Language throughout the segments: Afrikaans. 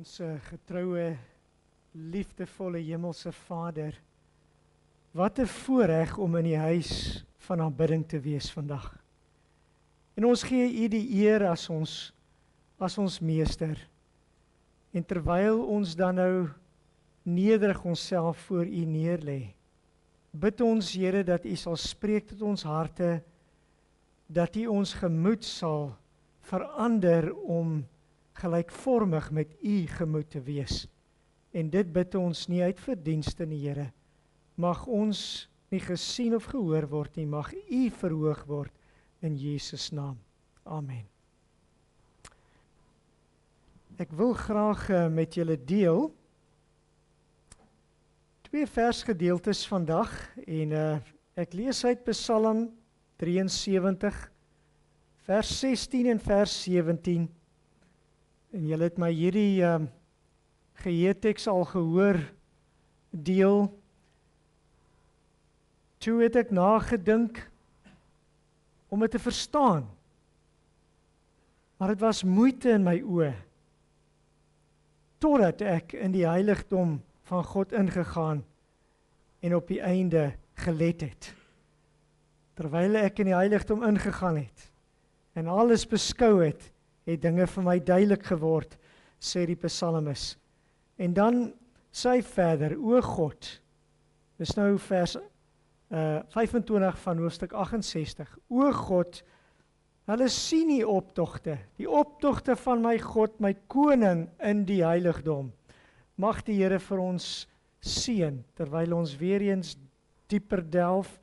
Ons getroue, liefdevolle hemelse Vader, wat 'n voorreg om in die huis van aanbidding te wees vandag. En ons gee U die eer as ons meester. En terwyl ons dan nou nederig onsself voor U neerlê, bid ons Here dat U sal spreek tot ons harte, dat U ons gemoed sal verander om gelykvormig met U gemoed te wees. En dit bid ons nie uit verdienste nie, Here. Mag ons nie gesien of gehoor word nie, mag U verhoog word in Jesus naam. Amen. Ek wil graag met julle deel 2 versgedeeltes vandag en ek lees uit Psalm 73 vers 16 en vers 17. En julle het my hierdie geheeteks al gehoor deel. Toe het ek nagedink om dit te verstaan. Maar dit was moeite in my oë. Totdat ek in die heiligdom van God ingegaan en op die einde gelet het. Terwyl ek in die heiligdom ingegaan het en alles beskou het, het dinge vir my duidelik geword, sê die psalmis. En dan sê hy verder, o God, dis nou vers 25 van hoofstuk 68, o God, hulle sien die optogte van my God, my koning in die heiligdom. Mag die Here vir ons seën, terwyl ons weer eens dieper delf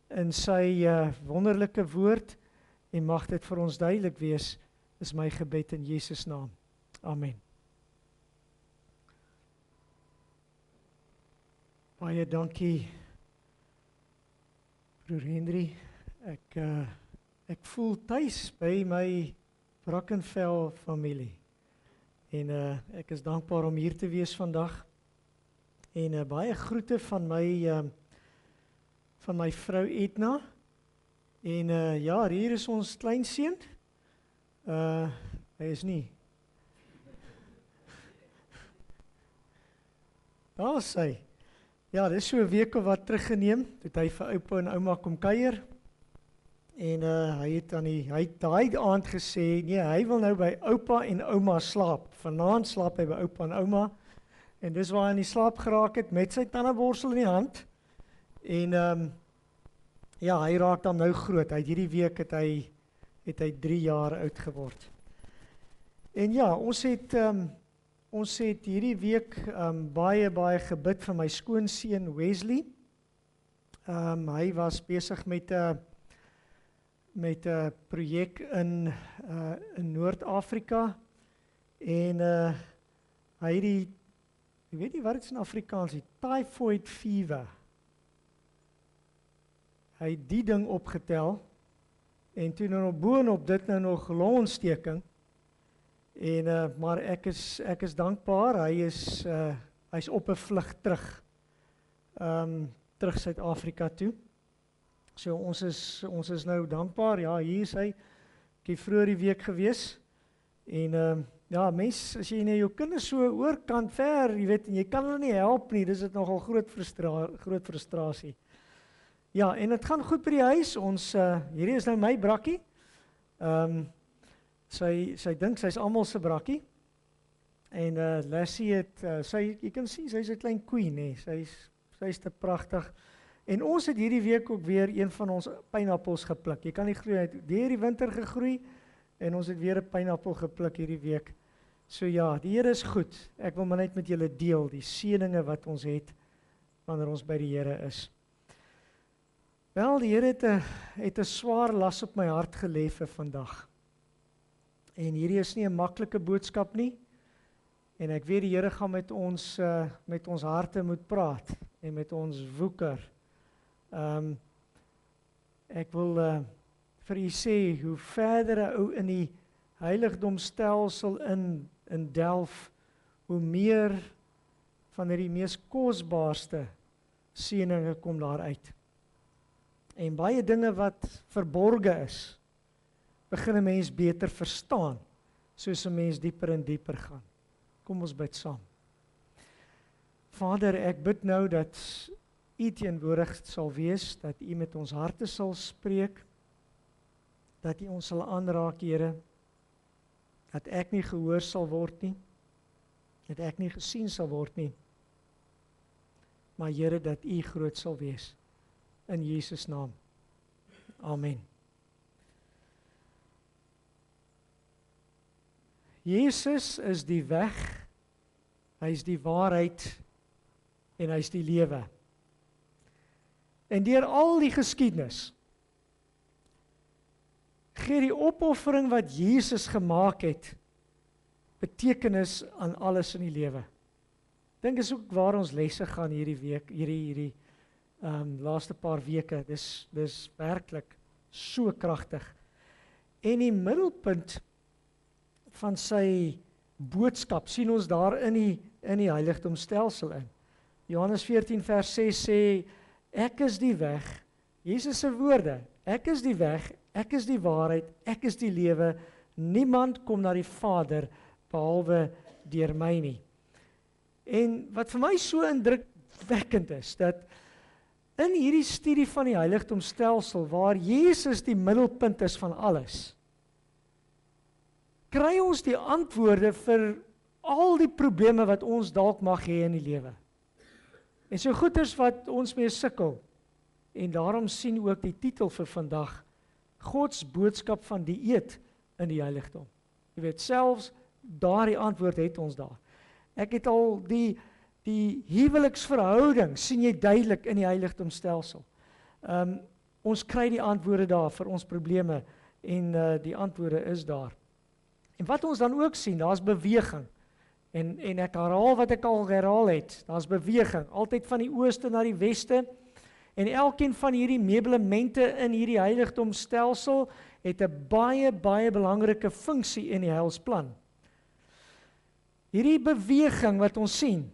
in sy wonderlike woord, en mag dit vir ons duidelik wees, is my gebed in Jesus naam. Amen. Baie dankie, broer Henry. Ek voel tuis by my Brackenfell familie. En ek is dankbaar om hier te wees vandag. En baie groete van my vrou Edna. En ja, hier is ons kleinseun. Hy is nie. Daar is hy. Ja, dis so 'n week of wat teruggeneem, toe hy vir oupa en ouma kom kuier. En hy het daai aand gesê, nee, hy wil nou by oupa en ouma slaap. Vanaand slaap hy by oupa en ouma. En dis waar hy in die slaap geraak het met sy tandeborsel in die hand. En ja, hy raak dan nou groot. Hierdie week het hy 3 jaar oud geword. En ja, ons het hierdie week baie gebid vir my skoonseun Wesley. Hy was besig met 'n projek in Noord-Afrika en hy het ek weet nie wat dit is in Afrikaans is, typhoid fever. Hy het die ding opgetel en toe nou boonop dit nou nog longontsteking. En maar ek is dankbaar, hy's op 'n vlug terug Suid-Afrika toe. So ons is nou dankbaar. Ja, hier is hy. Ek het vroeër die week gewees. En ja, mens, as jy net jou kinders so oorkant ver, jy weet, en jy kan hulle nie help nie, dis dit nogal groot frustrasie. Ja, en dit gaan goed by die huis. Hierdie is nou my brakkie. Sy dink sy's almal se brakkie. En Lassie het jy kan sien sy's 'n klein queen hè. Sy's te pragtig. En ons het hierdie week ook weer een van ons pineappels gepluk. Jy kan nie glo, hy het deur die winter gegroei en ons het weer 'n pineappel gepluk hierdie week. So ja, die Here is goed. Ek wil maar net met julle deel die seëninge wat ons het wanneer ons by die Here is. Wel, die Here het 'n swaar las op my hart gelê vir vandag. En hierdie is nie 'n maklike boodskap nie. En ek weet die Here gaan met ons harte moet praat en met ons woeker. Ek wil vir u sê, hoe verder 'n ou in die heiligdomstelsel in delf, hoe meer van die mees kosbaarste seëninge kom daar uit. En baie dinge wat verborge is, begin 'n mens beter verstaan, soos 'n mens dieper en dieper gaan. Kom ons bid saam. Vader, ek bid nou dat U teenwoordig sal wees, dat U met ons harte sal spreek, dat U ons sal aanraak, Here, dat ek nie gehoor sal word nie, dat ek nie gesien sal word nie, maar Here, dat U groot sal wees, in Jesus naam. Amen. Jesus is die weg, hy is die waarheid, en hy is die lewe. En deur al die geskiedenis, gee die opoffering wat Jesus gemaak het, betekenis aan alles in die lewe. Dink is ook waar ons lesse gaan hierdie week, hierdie laaste paar weke, dis werklik so kragtig. En die middelpunt van sy boodskap sien ons daar in die heiligdomstelsel in. Johannes 14 vers 6 sê, ek is die weg, Jesus se woorde, ek is die weg, ek is die waarheid, ek is die lewe, niemand kom na die Vader, behalwe deur my nie. En wat vir my so indrukwekkend is, dat in hierdie studie van die heiligdomstelsel, waar Jesus die middelpunt is van alles, kry ons die antwoorde vir al die probleme wat ons dalk mag hê in die lewe. En so goeders wat ons mee sukkel, en daarom sien ook die titel vir vandag, Gods boodskap van dieet in die heiligdom. Jy weet, selfs daardie antwoord het ons daar. Ek het al die huweliksverhouding, sien jy duidelik in die heiligdomstelsel. Ons kry die antwoorde daar vir ons probleme, en die antwoorde is daar. En wat ons dan ook sien, daar is beweging. En ek herhaal wat ek al herhaal het, daar is beweging, altyd van die ooste na die weste, en elkeen van hierdie meubelemente in hierdie heiligdomstelsel het 'n baie, baie belangrike funksie in die heilsplan. Hierdie beweging wat ons sien,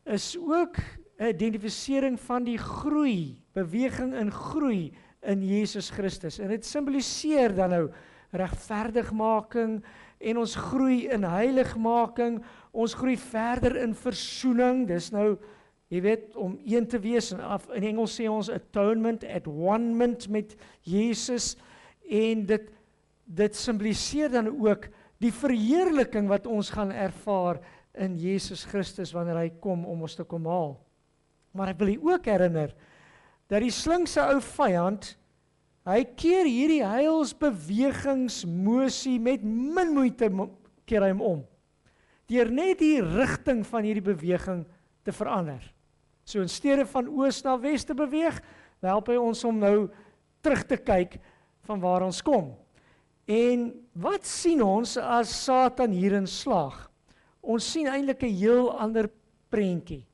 is ook 'n identifisering van die groei, beweging in groei in Jesus Christus. En dit simboliseer dan nou regverdigmaking, en ons groei in heiligmaking, ons groei verder in versoening, dis nou, jy weet, om een te wees, en in Engels sê ons atonement, at one-ment met Jesus, en dit simboliseer dan ook die verheerliking wat ons gaan ervaar in Jesus Christus, wanneer hy kom om ons te kom haal. Maar ek wil u ook herinner, dat die slinkse ou vyand, hy keer hierdie heilsbewegingsmosie met min moeite keer hy hom om. Deur net die rigting van hierdie beweging te verander. So in steede van oos na wes te beweeg, help hy ons om nou terug te kyk van waar ons kom. En wat sien ons as Satan hierin slaag? Ons sien eintlik 'n heel ander prentjie.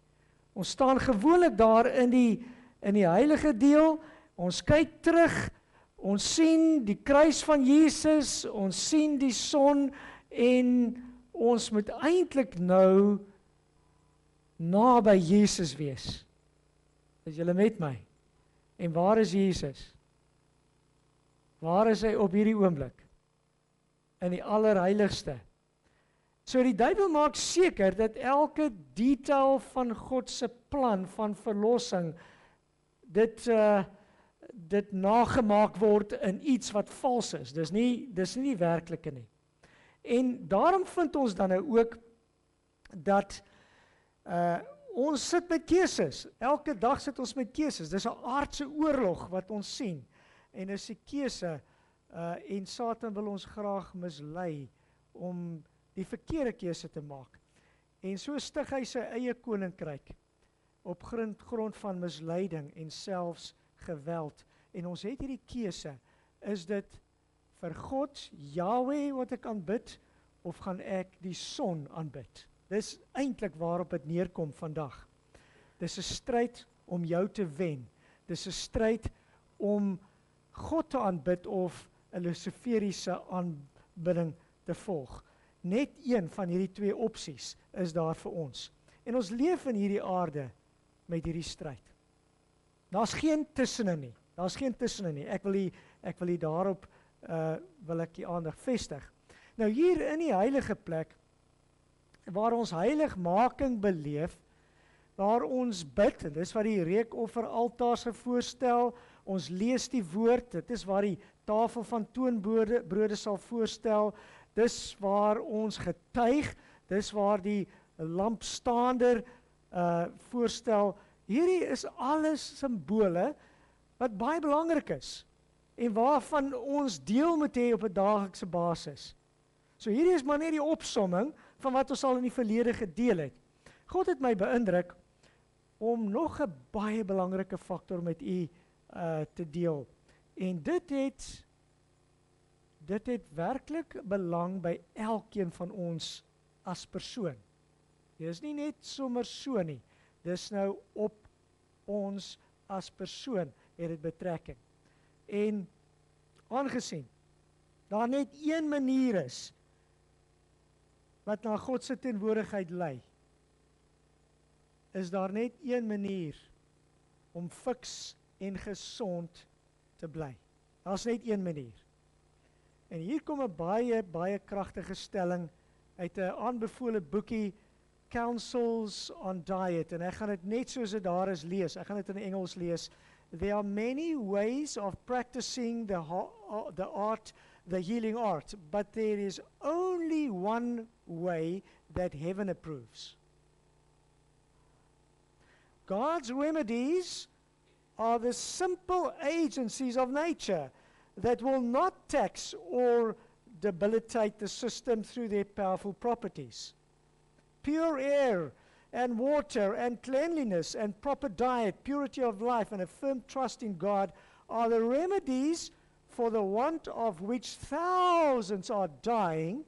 Ons staan gewoonlik daar in die heilige deel, ons kyk terug, ons sien die kruis van Jesus, ons sien die son, en ons moet eintlik nou naby Jesus wees. Is julle met my? En waar is Jesus? Waar is hy op hierdie oomblik? In die allerheiligste. So die duiwel maak seker dat elke detail van God se plan van verlossing, dit nagemaak word in iets wat vals is. Dis nie die werklike nie. En daarom vind ons dan nou ook dat ons sit met keuses. Elke dag sit ons met keuses. Dis 'n aardse oorlog wat ons sien. En dis 'n keuse, en Satan wil ons graag mislei om die verkeerde keuse te maak. En so stig hy sy eie koninkryk op grond van misleiding en selfs geweld. En ons het hierdie keuse, is dit vir God, Yahweh wat ek aanbid, of gaan ek die son aanbid? Dis eintlik waarop dit neerkom vandag. Dis 'n stryd om jou te wen. Dis 'n stryd om God te aanbid of 'n luciferiese aanbidding te volg. Net een van hierdie twee opsies is daar vir ons. En ons leef in hierdie aarde met hierdie stryd. Daar's geen tussenin nie. Daar's geen tussenin nie. Ek wil hier daarop wil ek die aandag vestig. Nou hier in die heilige plek waar ons heiligmaking beleef, waar ons bid, en dis wat die reukofferaltaars voorstel, ons lees die woord, dit is waar die tafel van toonbrode sal voorstel, dis waar ons getuig, dis waar die lampstaander voorstel. Hierdie is alles simbole wat baie belangrik is en waarvan ons deel moet hê op 'n daaglikse basis. So hierdie is maar net die opsomming van wat ons al in die verlede gedeel het. God het my beïndruk om nog 'n baie belangrike faktor met u te deel. En dit het werklik belang by elkeen van ons as persoon. Dit is nie net sommer so nie. Dis nou op ons as persoon het dit betrekking. En aangesien daar net een manier is wat na God se teenwoordigheid lei, is daar net een manier om fiks en gesond te bly. Daar's net een manier. En hier kom 'n baie kragtige stelling uit 'n aanbevole boekie, Counsels on Diet, en ek gaan dit net soos dit daar is lees. Ek gaan dit in Engels lees. There are many ways of practicing the healing art, but there is only one way that heaven approves. God's remedies are the simple agencies of nature that will not tax or debilitate the system through their powerful properties. Pure air and water and cleanliness and proper diet, purity of life and a firm trust in God are the remedies for the want of which thousands are dying,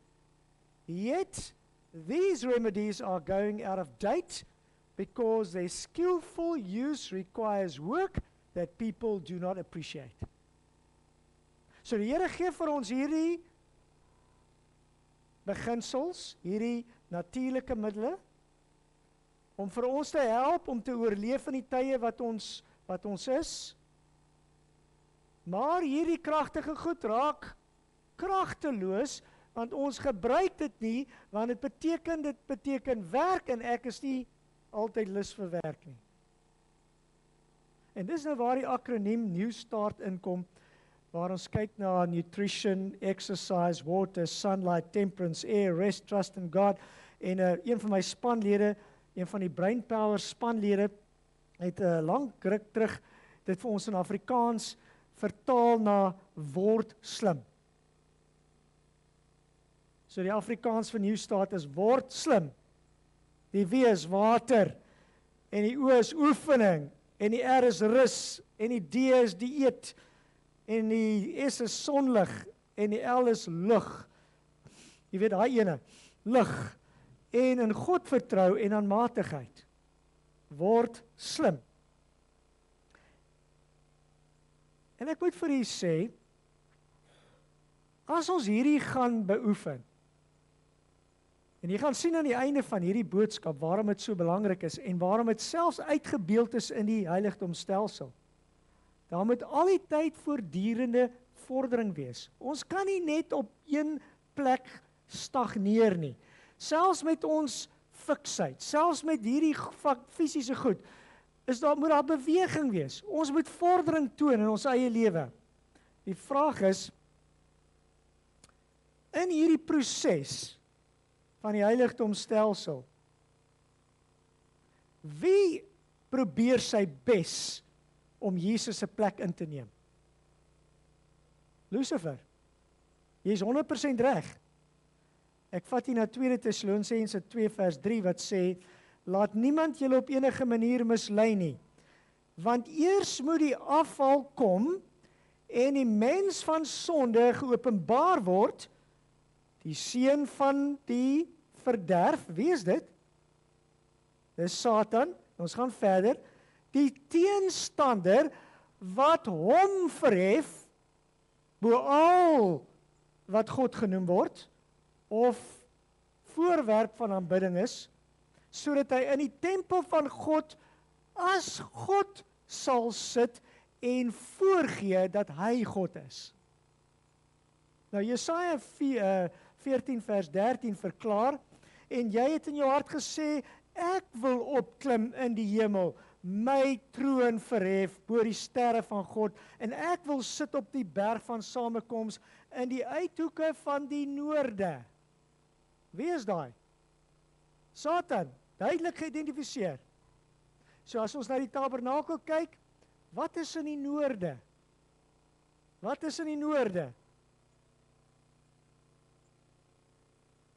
yet these remedies are going out of date because their skillful use requires work that people do not appreciate. So die Here gee vir ons hierdie beginsels, hierdie natuurlike middele, om vir ons te help om te oorleef in die tye wat ons is. Maar hierdie kragtige goed raak kragteloos, want ons gebruik dit nie, want dit beteken werk, en ek is nie altyd lus vir werk nie. En dis nou waar die akroniem New Start inkom, waar ons kyk na nutrition, exercise, water, sunlight, temperance, air, rest, trust in God. En een van my spanlede, een van die Brainpower spanlede, het lang ruk terug dit vir ons in Afrikaans vertaal na word slim. So die Afrikaans vir New Start is word slim. Die W is water, en die O is oefening, en die R is rus, en die D is dieet, en die S is sonlig, en die L is lig. Jy weet daai ene, lig. En in God vertrou en aanmatigheid. Word slim. En ek moet vir u sê, as ons hierdie gaan beoefen, en jy gaan sien aan die einde van hierdie boodskap waarom dit so belangrik is en waarom dit selfs uitgebeeld is in die heiligdomstelsel. Daar moet al die tyd voortdurende vordering wees. Ons kan nie net op een plek stagneer nie. Selfs met ons fiksheid, selfs met hierdie fisiese goed, moet daar beweging wees. Ons moet vordering toon in ons eie lewe. Die vraag is, in hierdie proses van die heiligdomstelsel, wie probeer sy bes om Jesus se plek in te neem? Lucifer, jy is 100% reg. Ek vat hier na 2 Tessalonisense 2 vers 3 wat sê, laat niemand julle op enige manier mislei nie, want eers moet die afval kom en die mens van sonde geopenbaar word, die seun van die verderf. Wie is dit? Dis Satan. Ons gaan verder. Die teenstander wat hom verhef bo al wat God genoem word, of voorwerp van aanbidding is, sodat hy in die tempel van God as God sal sit en voorgee dat hy God is. Nou Jesaja 14 vers 13 verklaar, en jy het in jou hart gesê, ek wil opklim in die hemel, my troon verhef bo die sterre van God, en ek wil sit op die berg van samekoms in die uithoeke van die noorde. Wie is daai? Satan, duidelik geïdentifiseer. So as ons na die tabernakel kyk, wat is in die noorde? Wat is in die noorde?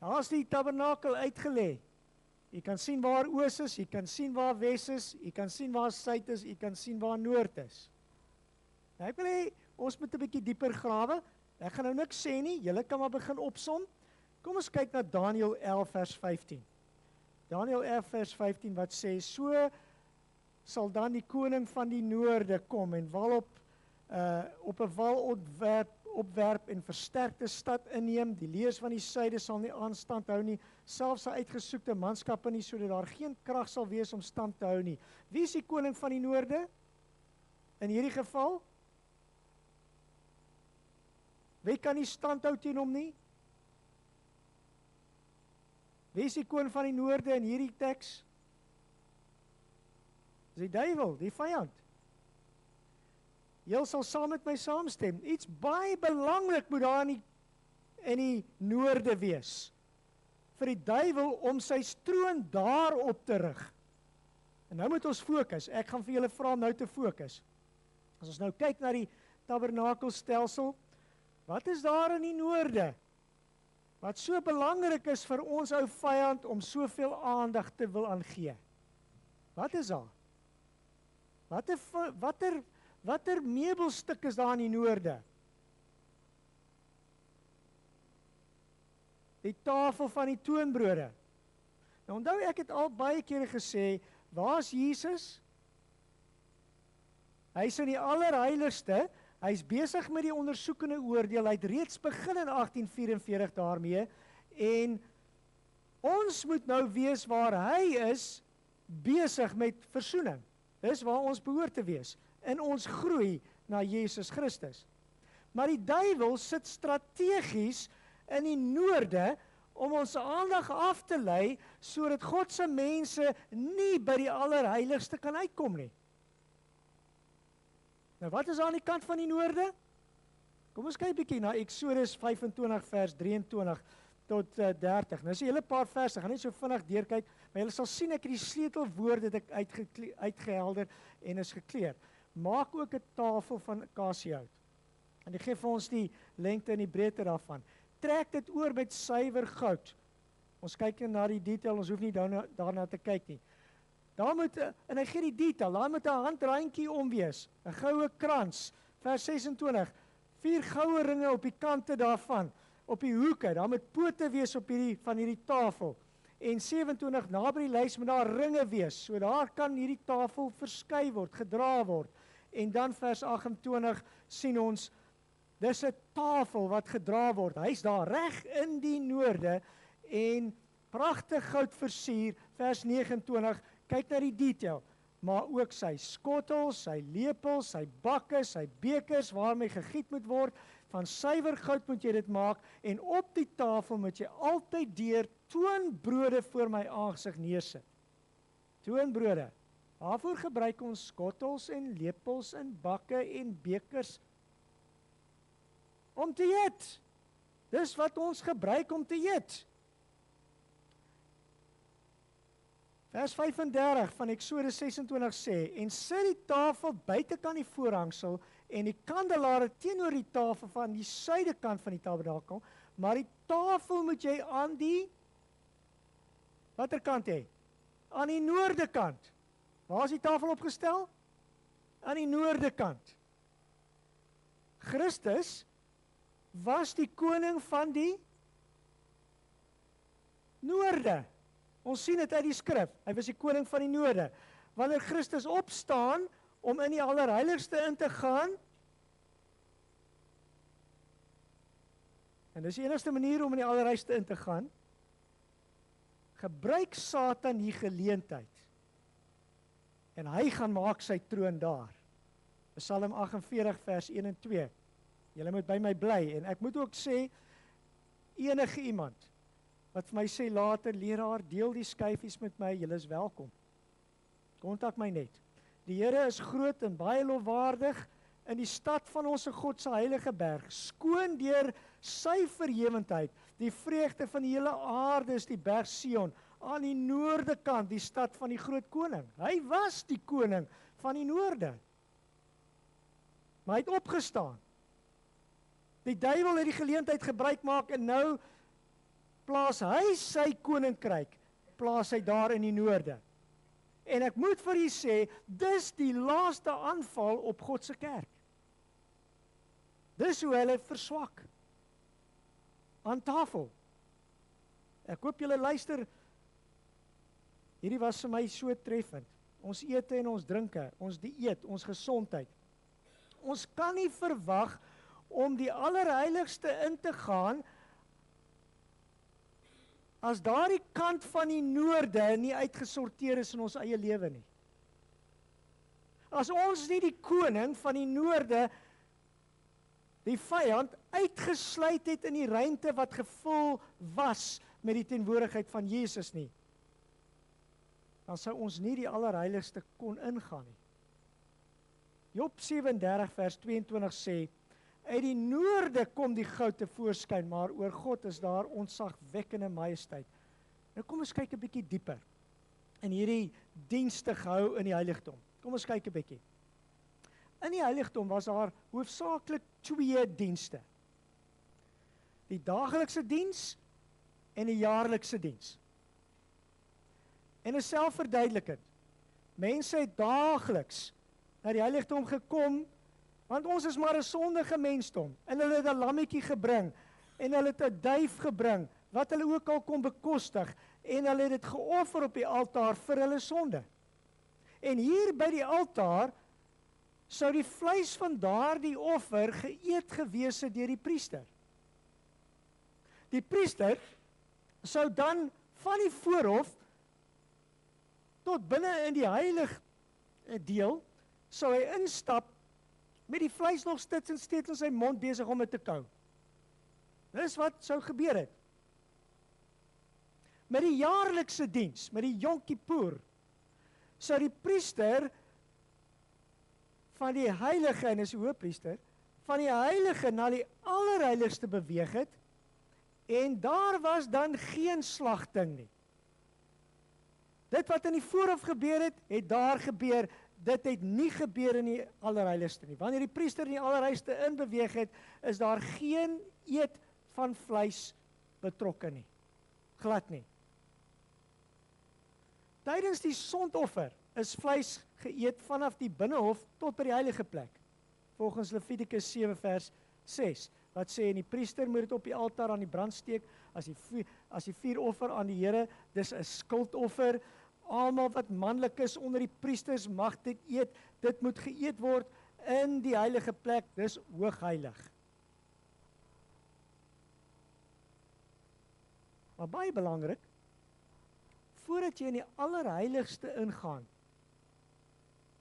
Daar is die tabernakel uitgelê. Jy kan sien waar oos is, jy kan sien waar wes is, jy kan sien waar suid is, jy kan sien waar noord is. Nou ek wil hê, ons moet 'n bietjie dieper grawe. Ek gaan nou niks sê nie, julle kan maar begin opsom. Kom ons kyk na Daniël 11 vers 15. Daniël 11 vers 15 wat sê, so sal dan die koning van die noorde kom en op 'n wal opwerp en versterkte stad inneem. Die leers van die suide sal nie aanstand hou nie, selfs sy uitgesoekte manskappe nie, sodat daar geen krag sal wees om stand te hou nie. Wie is die koning van die noorde? In hierdie geval? Wie kan nie stand hou teen hom nie? Wie is die koning van die noorde in hierdie teks? Dis die duiwel, die vyand. Julle sal saam met my saamstem. Iets baie belangrik moet daar in die noorde wees. Vir die duiwel om sy troon daar op te rig. En nou moet ons fokus. Ek gaan vir julle vra om nou te fokus. As ons nou kyk na die tabernakelstelsel, wat is daar in die noorde? Wat so belangrik is vir ons ou vyand om soveel aandag te wil aangee? Wat is daar? Watter meubelstuk is daar in die noorde? Die tafel van die toonbrode. Nou onthou, ek het al baie kere gesê, waar is Jesus? Hy is in die allerheiligste, hy is besig met die ondersoekende oordeel, hy het reeds begin in 1844 daarmee, en ons moet nou wees waar hy is, besig met versoening. Dis waar ons behoort te wees, in ons groei na Jesus Christus. Maar die duiwel sit strategies in die noorde, om ons aandag af te lei, sodat God se mense nie by die allerheiligste kan uitkom nie. Nou wat is aan die kant van die noorde? Kom ons kyk 'n bietjie na Eksodus 25 vers 23 tot 30. Nou is 'n hele paar verse, ek gaan net so vinnig deurkyk, maar julle sal sien ek het die sleutelwoorde dit ek uitgehelder en is gekleer. Maak ook 'n tafel van akasiëhout. En dit gee vir ons die lengte en die breedte daarvan. Trek dit oor met suiwer goud. Ons kyk na die detail, ons hoef nie daarna te kyk nie. En hy gee die detail, daar moet 'n handrankie om wees, 'n goue krans, vers 26, 4 goue ringe op die kante daarvan, op die hoeke, daar moet pote wees op van hierdie tafel, en 27, naby die lys moet daar ringe wees, so daar kan hierdie tafel verskuif word, gedra word, en dan vers 28 sien ons, dis 'n tafel wat gedra word, hy is daar reg in die noorde, en pragtig goud versier, vers 29, kyk na die detail, maar ook sy skottels, sy lepels, sy bakke, sy bekers waarmee gegiet moet word, van suiwer goud moet jy dit maak, en op die tafel moet jy altyd deur toonbrode voor my aangesig neersit. Toonbrode. Waarvoor gebruik ons skottels en lepels en bakke en bekers? Om te eet. Dis wat ons gebruik om te eet. Vers 35 van Eksodus 26 sê, en sit die tafel buitekant die voorhangsel, en die kandelare teenoor die tafel van die suidekant van die tabernakel, maar die tafel moet jy aan die, watter kant hê? Aan die noordekant. Waar is die tafel opgestel? Aan die noordekant. Christus was die koning van die noorde. Ons sien dit uit die skrif, hy was die koning van die noorde. Wanneer Christus opstaan, om in die allerheiligste in te gaan, en dis die enigste manier om in die allerheiligste in te gaan, gebruik Satan die geleentheid, en hy gaan maak sy troon daar. Psalm 48 vers 1 en 2, julle moet by my bly, en ek moet ook sê, enige iemand, wat vir my sê later, leraar, deel die skyfies met my, julle is welkom. Kontak my net. Die Here is groot en baie lofwaardig in die stad van ons God se heilige berg, skoon deur sy verhewendheid. Die vreugde van die hele aarde is die berg Sion, aan die noorde kant, die stad van die groot koning. Hy was die koning van die noorde. Maar hy het opgestaan. Die duiwel het die geleentheid gebruik maak en nou plaas hy sy koninkryk, plaas hy daar in die noorde. En ek moet vir u sê, dis die laaste aanval op God se kerk. Dis hoe hulle verswak. Aan tafel. Ek hoop julle luister. Hierdie was vir my so treffend. Ons ete en ons drinke, ons dieet, ons gesondheid. Ons kan nie verwag om die allerheiligste in te gaan as daardie kant van die noorde nie uitgesorteer is in ons eie lewe nie. As ons nie die koning van die noorde, die vyand, uitgesluit het in die ruimte wat gevul was met die teenwoordigheid van Jesus nie, dan sou ons nie die allerheiligste kon ingaan nie. Job 37 vers 22 sê, uit die noorde kom die goud te voorskyn, maar oor God is daar ontzagwekkende majesteit. Nou kom ons kyk 'n bietjie dieper in hierdie dienste gehou in die heiligdom. Kom ons kyk 'n bietjie. In die heiligdom was daar hoofsaaklik 2 dienste. Die daaglikse diens en die jaarlikse diens. En is selfverduidelikend. Mense het daagliks na die heiligdom gekom, want ons is maar 'n sondige mensdom, en hulle het 'n lammetjie gebring, en hulle het 'n duif gebring, wat hulle ook al kon bekostig, en hulle het dit geoffer op die altaar vir hulle sonde. En hier by die altaar, sou die vleis van daardie offer geëet gewees het deur die priester. Die priester sou dan van die voorhof tot binne in die heilige deel, sou hy instap met die vleis nog steeds in sy mond besig om dit te kou. Dis wat sou gebeur het. Met die jaarlikse diens, met die Yom Kippur, sou die priester van die heilige, en is die hoëpriester, van die heilige na die allerheiligste beweeg het, en daar was dan geen slagting nie. Dit wat in die voorhof gebeur het, het daar gebeur. Dit het nie gebeur in die allerheiligste nie. Wanneer die priester in die allerheiligste inbeweeg het, is daar geen eet van vleis betrokke nie. Glad nie. Tydens die sondoffer is vleis geëet vanaf die binnehof tot by die heilige plek. Volgens Levitikus 7 vers 6, wat sê, en die priester moet dit op die altaar aan die brand steek, as die vuuroffer aan die Here, dis 'n skuldoffer. Almal wat manlik is onder die priesters mag dit eet, dit moet geëet word in die heilige plek, dis hoogheilig. Maar baie belangrik, voordat jy in die allerheiligste ingaan,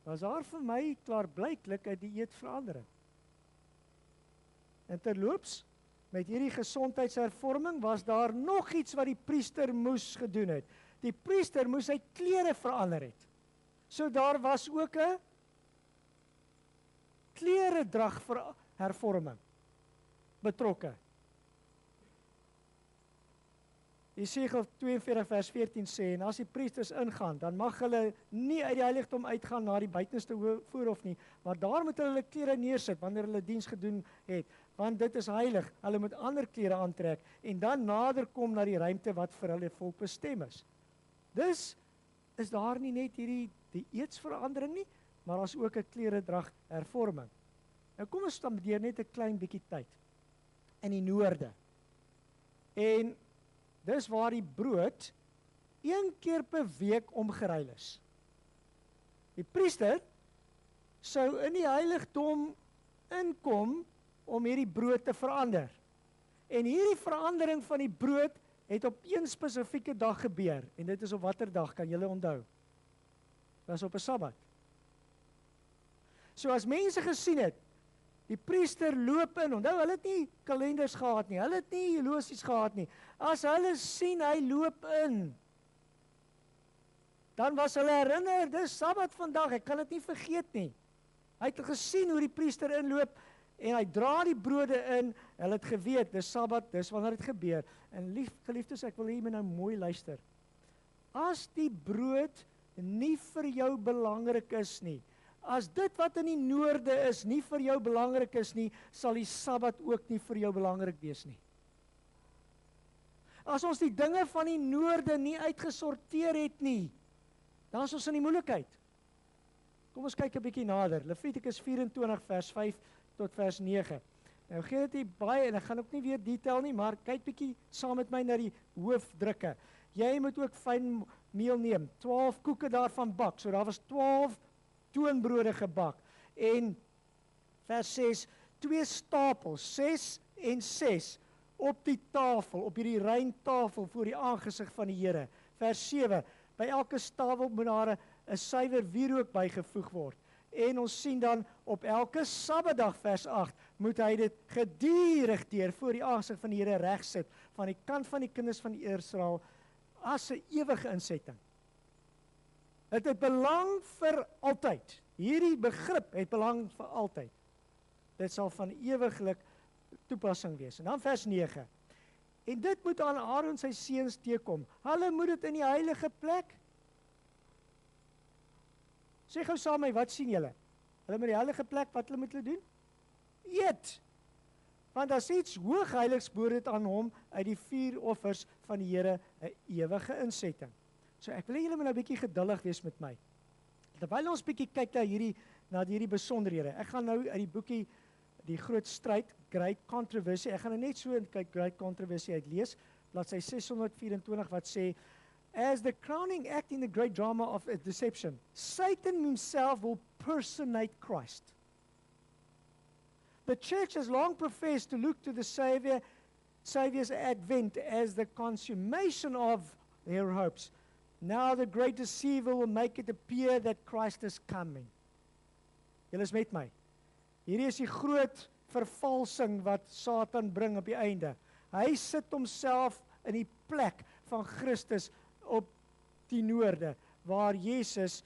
was daar vir my klaarblyklik 'n dieetverandering. En terloops, met hierdie gesondheidshervorming was daar nog iets wat die priester moes gedoen het. Die priester moes sy klere verander het. So daar was ook 'n kleredrag vir hervorming betrokke. Jesegiel 42 vers 14 sê, en as die priesters ingaan, dan mag hulle nie uit die heiligdom uitgaan na die buitenste voorhof nie, maar daar moet hulle klere neersit wanneer hulle diens gedoen het, want dit is heilig. Hulle moet ander klere aantrek en dan nader kom na die ruimte wat vir hulle volk bestem is. Dus is daar nie net hierdie dieetsverandering nie, maar as ook 'n kleredrag hervorming. Nou kom ons spandeer net 'n klein bietjie tyd in die noorde. En dis waar die brood 1 keer per week omgeruil is. Die priester sou in die heiligdom inkom om hierdie brood te verander. En hierdie verandering van die brood het op een spesifieke dag gebeur. En dit is op watter dag, kan julle onthou? Dit was op 'n Sabbat. So as mense gesien het, Die priester loop in, onthou, hulle het nie kalenders gehad nie, hulle het nie horlosies gehad nie. As hulle sien, hy loop in, dan was hulle herinner, dis Sabbat vandag, ek kan dit nie vergeet nie. Hy het gesien hoe die priester inloop, en hy dra die brode in, hulle het geweet, dis Sabbat, dis wanneer dit gebeur. En geliefdes, ek wil hier nou mooi luister. As die brood nie vir jou belangrik is nie, as dit wat in die noorde is nie vir jou belangrik is nie, sal die Sabbat ook nie vir jou belangrik wees nie. As ons die dinge van die noorde nie uitgesorteer het nie, dan is ons in die moeilikheid. Kom ons kyk 'n bietjie nader. Levitikus 24 vers 5 tot vers 9. Nou gee dit hier baie en ek gaan ook nie weer detail nie, maar kyk bietjie saam met my na die hoofdrukke. Jy moet ook fyn meel neem, 12 koeke daarvan bak. So daar was 12 toonbrode gebak. En vers 6, 2 stapels, 6 en 6 op die tafel, op hierdie reintafel voor die aangesig van die Here. Vers 7, by elke stapel moet daar 'n suiwer wierook bygevoeg word. En ons sien dan op elke Sabbatdag vers 8 moet hy dit gedurig deur voor die aangesig van die Here regsit van die kant van die kinders van Israel as 'n ewige insetting. Dit het belang vir altyd. Hierdie begrip het belang vir altyd. Dit sal van ewiglik toepassing wees. En dan vers 9. En dit moet aan Aaron en sy seuns teekom. Hulle moet dit in die heilige plek. Sê gou saam met my, wat sien julle? Hulle met die heilige plek, wat hulle moet hulle doen? Eet. Want as iets hoogheiligs behoort dit aan hom uit die 4 offers van die Here 'n ewige insetting. So ek wil hê julle moet nou 'n bietjie geduldig wees met my. Terwyl ons bietjie kyk na hierdie besonderhede. Ek gaan nou uit die boekie Die Groot Stryd, Great Controversy. Ek gaan nou net so in kyk Great Controversy uitlees, bladsy 624 wat sê, as the crowning act in the great drama of deception, Satan himself will personate Christ. The church has long professed to look to the Savior's advent as the consummation of their hopes. Now the great deceiver will make it appear that Christ is coming. Julle is met my. Hierdie is die groot vervalsing wat Satan bring op die einde. Hy sit homself in die plek van Christus op die noorde, waar Jesus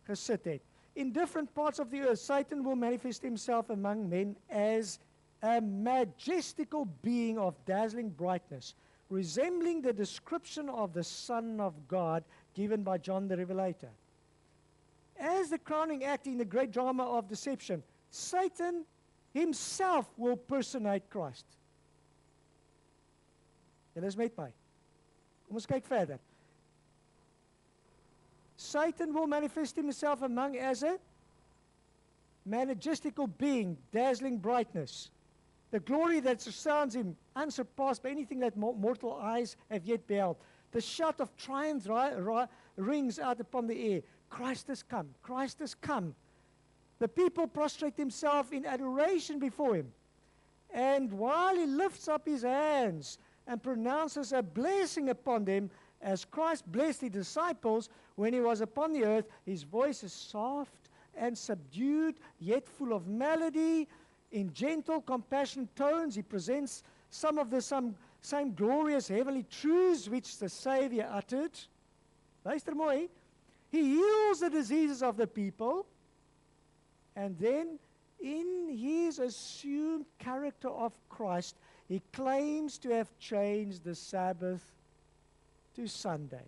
gesit het. In different parts of the earth, Satan will manifest himself among men as a majestical being of dazzling brightness, resembling the description of the Son of God given by John the Revelator. As the crowning act in the great drama of deception, Satan himself will personate Christ. Julle is met my. Kom ons kyk verder. Satan will manifest himself among as a majestical being, dazzling brightness. The glory that surrounds him, unsurpassed by anything that mortal eyes have yet beheld. The shout of triumph rings out upon the air. Christ has come. Christ has come. The people prostrate themselves in adoration before him. And while he lifts up his hands and pronounces a blessing upon them, as Christ blessed the disciples when he was upon the earth, his voice is soft and subdued, yet full of melody. In gentle, compassionate tones, he presents some of the same glorious heavenly truths which the Savior uttered. Luister mooi. He heals the diseases of the people. And then, in his assumed character of Christ, he claims to have changed the Sabbath to Sunday,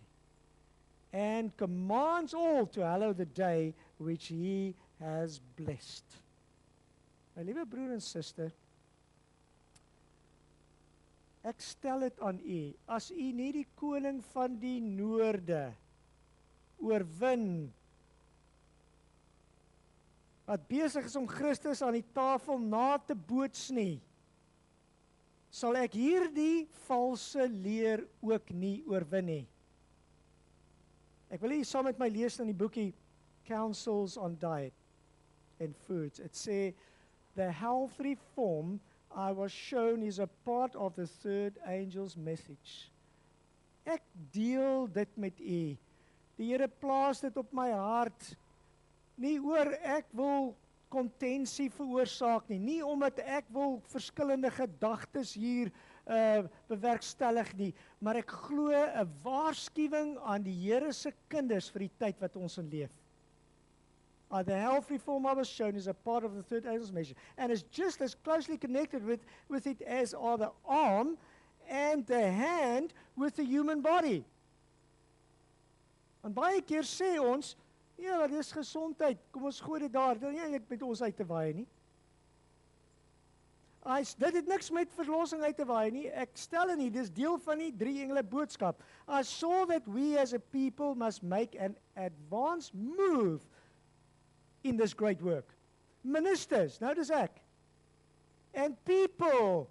and commands all to hallow the day which he has blessed. My liewe broer en suster, ek stel dit aan u, as u nie die koning van die noorde oorwin, wat besig is om Christus aan die tafel na te boots nie, sal ek hierdie valse leer ook nie oorwin nie. Ek wil hier saam met my lees in die boekie Counsels on Diet and Foods. It sê, the health reform I was shown is a part of the third angel's message. Ek deel dit met u. Die Here plaas dit op my hart, nie oor ek wil kontensie veroorsaak nie. Nie omdat ek wil verskillende gedagtes hier bewerkstellig nie, maar ek glo 'n waarskuwing aan die Here se kinders vir die tyd wat ons in leef. The health reform I was shown is a part of the third angel's mission, and is just as closely connected with it as are the arm and the hand with the human body. En baie keer sê ons, ja, dis gesondheid, kom ons gooi dit daar, dan nie met ons uit te waai nie. Dit het niks met verlossing uit te waai nie, ek stel nie, dis deel van die 3 engele boodskap. I saw that we as a people must make an advanced move in this great work. Ministers, nou dis ek. And people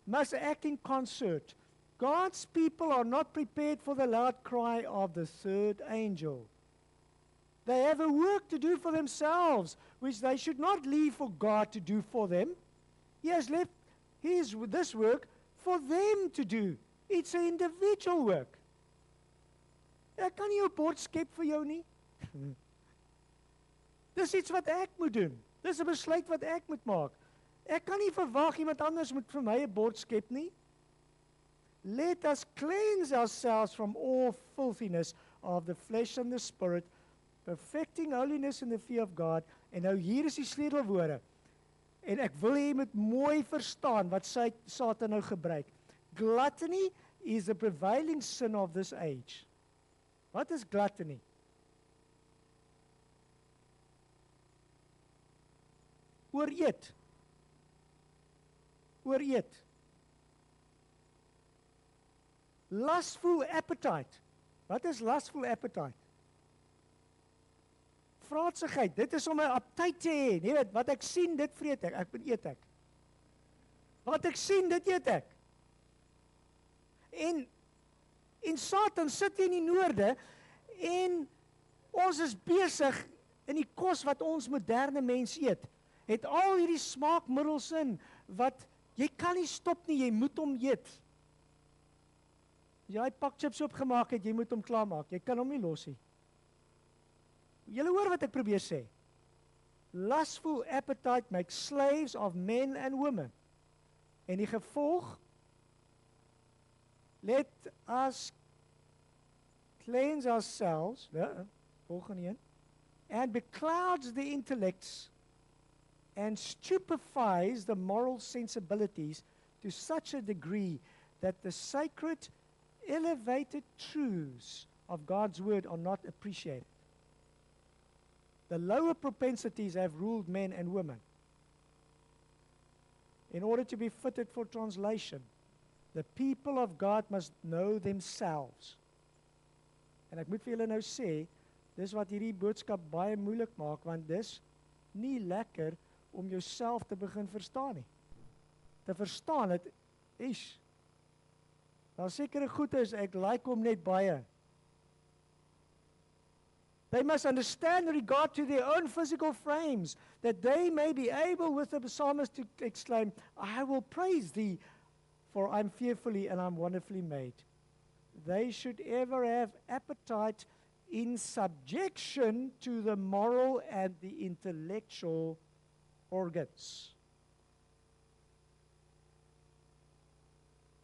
must act in concert. God's people are not prepared for the loud cry of the third angel. They have a work to do for themselves, which they should not leave for God to do for them. He has left this work for them to do. It's an individual work. Ek kan nie 'n bord skep vir jou nie. Dis iets wat ek moet doen. Dis 'n besluit wat ek moet maak. Ek kan nie verwag iemand anders moet vir my 'n bord skep nie. Let us cleanse ourselves from all filthiness of the flesh and the spirit, perfecting holiness in the fear of God. En nou hier is die sleutelwoorde. En ek wil hê jy moet mooi verstaan wat Satan nou gebruik. Gluttony is the prevailing sin of this age. Wat is gluttony? Ooreet. Ooreet. Lustful appetite. Wat is lustful appetite? Vraatsigheid. Dit is om 'n aptyt te hê. Nee, wat ek sien, dit vreet ek. Ek eet ek. Wat ek sien, dit eet ek. En Satan sit hier in die noorde en ons is besig in die kos wat ons moderne mens eet. Het al hierdie smaakmiddels in wat jy kan nie stop nie, jy moet hom eet. As jy pak chips opgemaak het, jy moet hom klaarmaak. Jy kan hom nie los nie. Julle hoor wat ek probeer sê. Lustful appetite makes slaves of men and women. En die gevolg, let us cleanse ourselves, volgende een, and beclouds the intellects and stupefies the moral sensibilities to such a degree that the sacred, elevated truths of God's word are not appreciated. The lower propensities have ruled men and women. In order to be fitted for translation, the people of God must know themselves. En ek moet vir julle nou sê, dis wat hierdie boodskap baie moeilik maak, want dis nie lekker om jouself te begin verstaan nie. Te verstaan het, daar sekere goedes, ek like hom net baie. They must understand in regard to their own physical frames, that they may be able with the psalmist to exclaim, I will praise thee, for I'm fearfully and I'm wonderfully made. They should ever have appetite in subjection to the moral and the intellectual organs.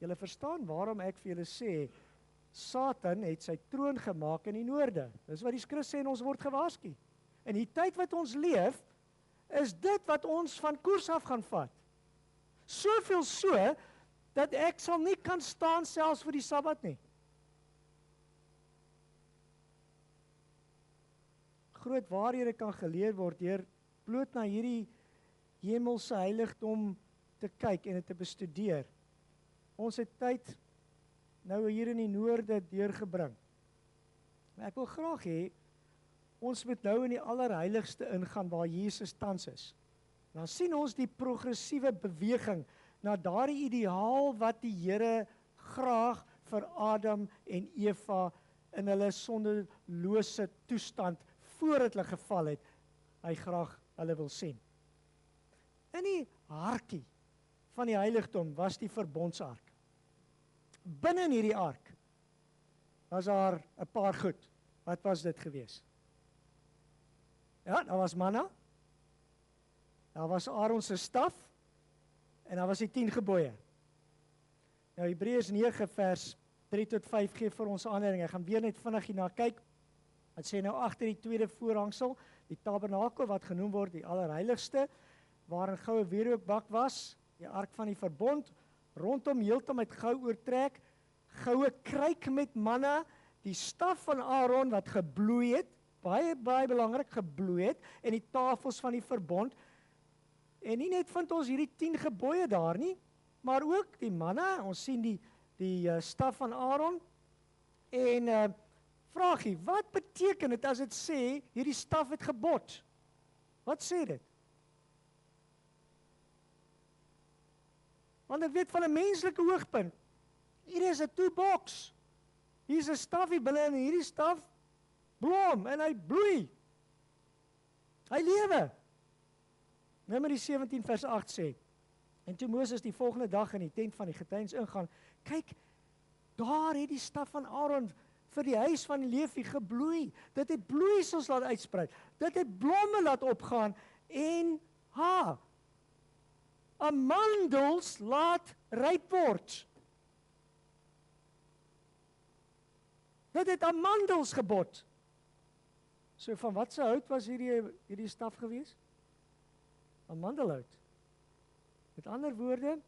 Julle verstaan waarom ek vir julle sê, Satan het sy troon gemaak in die noorde. Dis wat die skrif sê en ons word gewaarsku. In die tyd wat ons leef, is dit wat ons van koers af gaan vat. Soveel so, dat ek sal nie kan staan selfs vir die Sabbat nie. Groot waarhede kan geleer word deur bloot na hierdie hemelse heiligdom te kyk en dit te bestudeer. Ons het tyd nou hier in die noorde deurgebring. Maar ek wil graag hê, ons moet nou in die allerheiligste ingaan waar Jesus tans is. Dan sien ons die progressiewe beweging na daardie ideaal wat die Here graag vir Adam en Eva in hulle sondelose toestand voordat hulle geval het, hy graag hulle wil sien. In die hartjie van die heiligdom was die verbondsark. Binne in hierdie ark was daar 'n paar goed. Wat was dit gewees? Ja, daar was manna, Daar was Aaron se staf en daar was die 10 gebooie. Nou Hebreërs 9 vers 3 tot 5 gee vir ons aanleiding. Ek gaan weer net vinnig hierna kyk. Dit sê nou agter die tweede voorhangsel, die tabernakel wat genoem word die allerheiligste, waar 'n goue wierookbak was, die ark van die verbond, rondom heeltemal met gou oortrek, goue kruik met manna, die staf van Aaron wat gebloei het, baie belangrik gebloei het, en die tafels van die verbond. En nie net vind ons hierdie 10 gebooie daar nie, maar ook die manna, ons sien die staf van Aaron, en vraagie, wat beteken dit as dit sê, hierdie staf het gebot? Wat sê dit? Want ek weet van 'n menslike hoogpunt, hier is 'n toolbox, hier is 'n staf hier binne en hierdie staf blom en hy bloei. Hy lewe. Numeri 17 vers 8 sê, en toe Moses die volgende dag in die tent van die getuienis ingaan, kyk, daar het die staf van Aaron vir die huis van Levi gebloei. Dit het bloeisels laat uitsprei. Dit het blomme laat opgaan en amandels laat ryp word. Dit het amandels gebot. So van wat se hout was hierdie staf gewees? Amandelhout. Met ander woorde,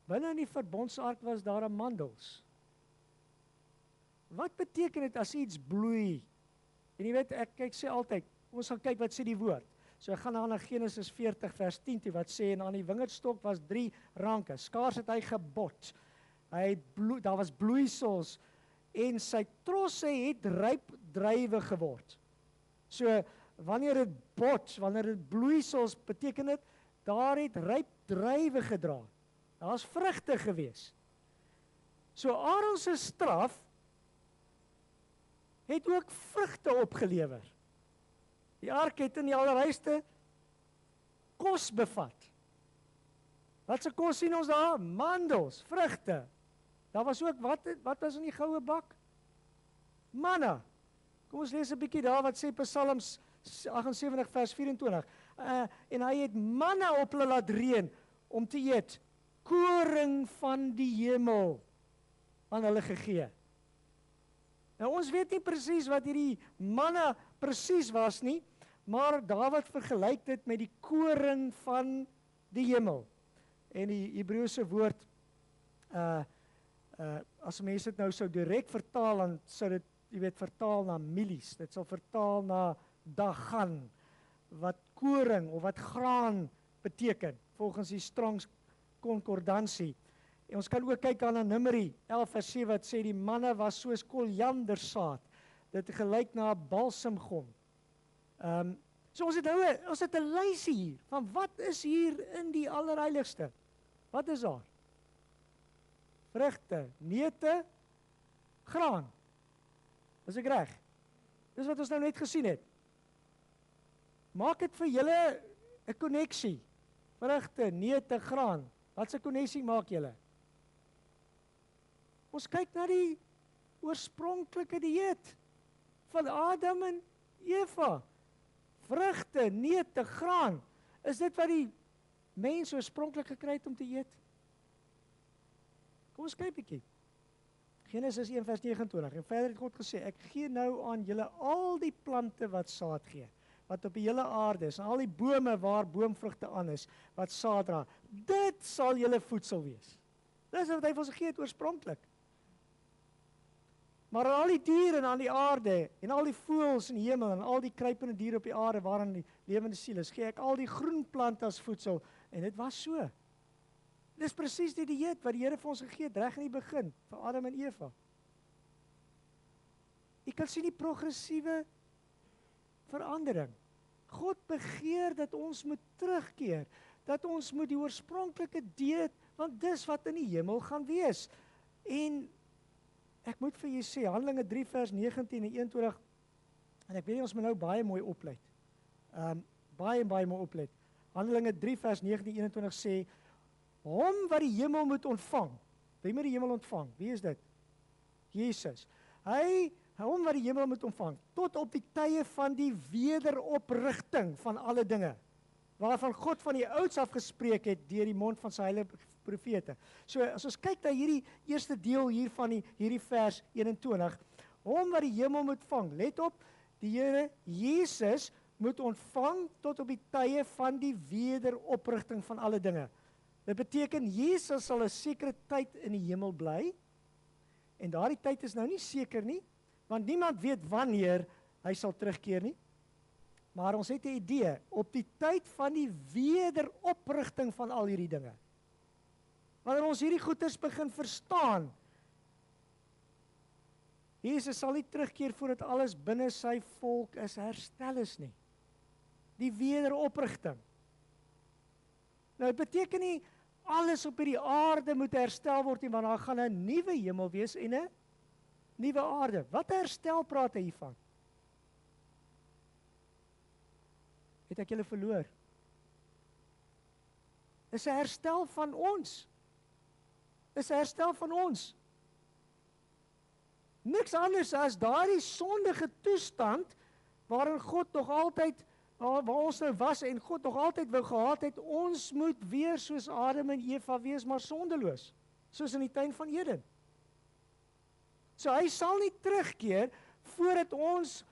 binne in die verbondsark was daar amandels. Wat beteken dit as iets bloei? En jy weet, ek sê altyd, ons gaan kyk wat sê die woord. So ek gaan na Genesis 40 vers 10 toe, wat sê, en aan die wingerdstok was 3 ranke, skaars het hy gebot. Daar was bloeisels, en sy trosse het ryp druiwe geword. So, wanneer dit bot, wanneer dit bloeisels, beteken dit, daar het ryp druiwe gedra. Daar was vrugte gewees. So, Aaron se straf het ook vrugte opgelewer. Die ark het in die allerheiligste kos bevat. Wat se kos sien ons daar? Mandels, vrugte. Daar was ook, wat was in die goue bak? Manna. Kom ons lees 'n bietjie daar wat sê Psalms 78 vers 24. En hy het manna op hulle laat reën om te eet. Koring van die hemel aan hulle gegee. Nou ons weet nie presies wat hierdie manna presies was nie, maar Dawid vergelyk dit met die koring van die hemel. En die Hebreëse woord, as mense dit nou sou direk vertaal, dan sou dit, jy weet, vertaal na milies. Dit sal vertaal na dagan, wat koring of wat graan beteken, volgens die Strong's Konkordansie. En ons kan ook kyk aan Numeri 11 vers 7 wat sê die manne was soos koriandersaad. Dit gelyk na 'n balsemgom. So ons het 'n lysie hier van wat is hier in die allerheiligste? Wat is daar? Vrugte, neute, graan. Is ek reg? Dis wat ons nou net gesien het. Maak dit vir julle 'n koneksie. Vrugte, neute, graan. Wat 'n koneksie maak julle? Ons kyk na die oorspronklike dieet van Adam en Eva. Vrugte, neute, graan. Is dit wat die mens oorspronklik gekry het om te eet? Kom ons kyk 'n bietjie. Genesis 1 vers 29. En verder het God gesê, ek gee nou aan julle al die plante wat saad gee, wat op die hele aarde is, en al die bome waar boomvrugte aan is, wat saad dra. Dit sal julle voedsel wees. Dis wat hy vir ons gegee het oorspronklik. Maar aan al die diere en aan die aarde, en al die voëls in die hemel, en al die kruipende diere op die aarde, waarin die lewende siel is, gee ek al die groen plante as voedsel. En dit was so. Dis presies die dieet wat die Here vir ons gegee het, reg in die begin, vir Adam en Eva. Jy kan sien die progressiewe verandering. God begeer dat ons moet terugkeer, dat ons moet die oorspronklike dieet, want dis wat in die hemel gaan wees. En ek moet vir julle sê, Handelinge 3 vers 19 en 21, en ek weet ons moet nou baie mooi oplet. Baie mooi oplet. Handelinge 3 vers 19 en 21 sê, hom wat die hemel moet ontvang. Wie moet die hemel ontvang? Wie is dit? Jesus. Hom wat die hemel moet ontvang, tot op die tye van die wederoprigting van alle dinge. waarvan God van die ouds af gespreek het deur die mond van sy heilige profete. So as ons kyk na hierdie eerste deel hier van hierdie vers 21, hom wat die hemel moet vang. Let op, die Here Jesus moet ontvang tot op die tye van die wederoprigting van alle dinge. Dit beteken Jesus sal 'n sekere tyd in die hemel bly. En daardie tyd is nou nie seker nie, want niemand weet wanneer hy sal terugkeer nie. Maar ons het 'n idee op die tyd van die wederoprigting van al hierdie dinge. Wanneer ons hierdie goeders begin verstaan, Jesus sal nie terugkeer voordat alles binne sy volk is herstel is nie. Die wederoprigting. Nou, dit beteken nie alles op hierdie aarde moet herstel word nie, want daar gaan 'n nuwe hemel wees en 'n nuwe aarde. Wat herstel praat hy hiervan? Het ek julle verloor? Dis 'n herstel van ons. Dis 'n herstel van ons. Niks anders as daardie sondige toestand waarin God nog altyd, waar ons nou was en God nog altyd wou gehad het, ons moet weer soos Adam en Eva wees, maar sondeloos, soos in die tuin van Eden. So hy sal nie terugkeer voordat ons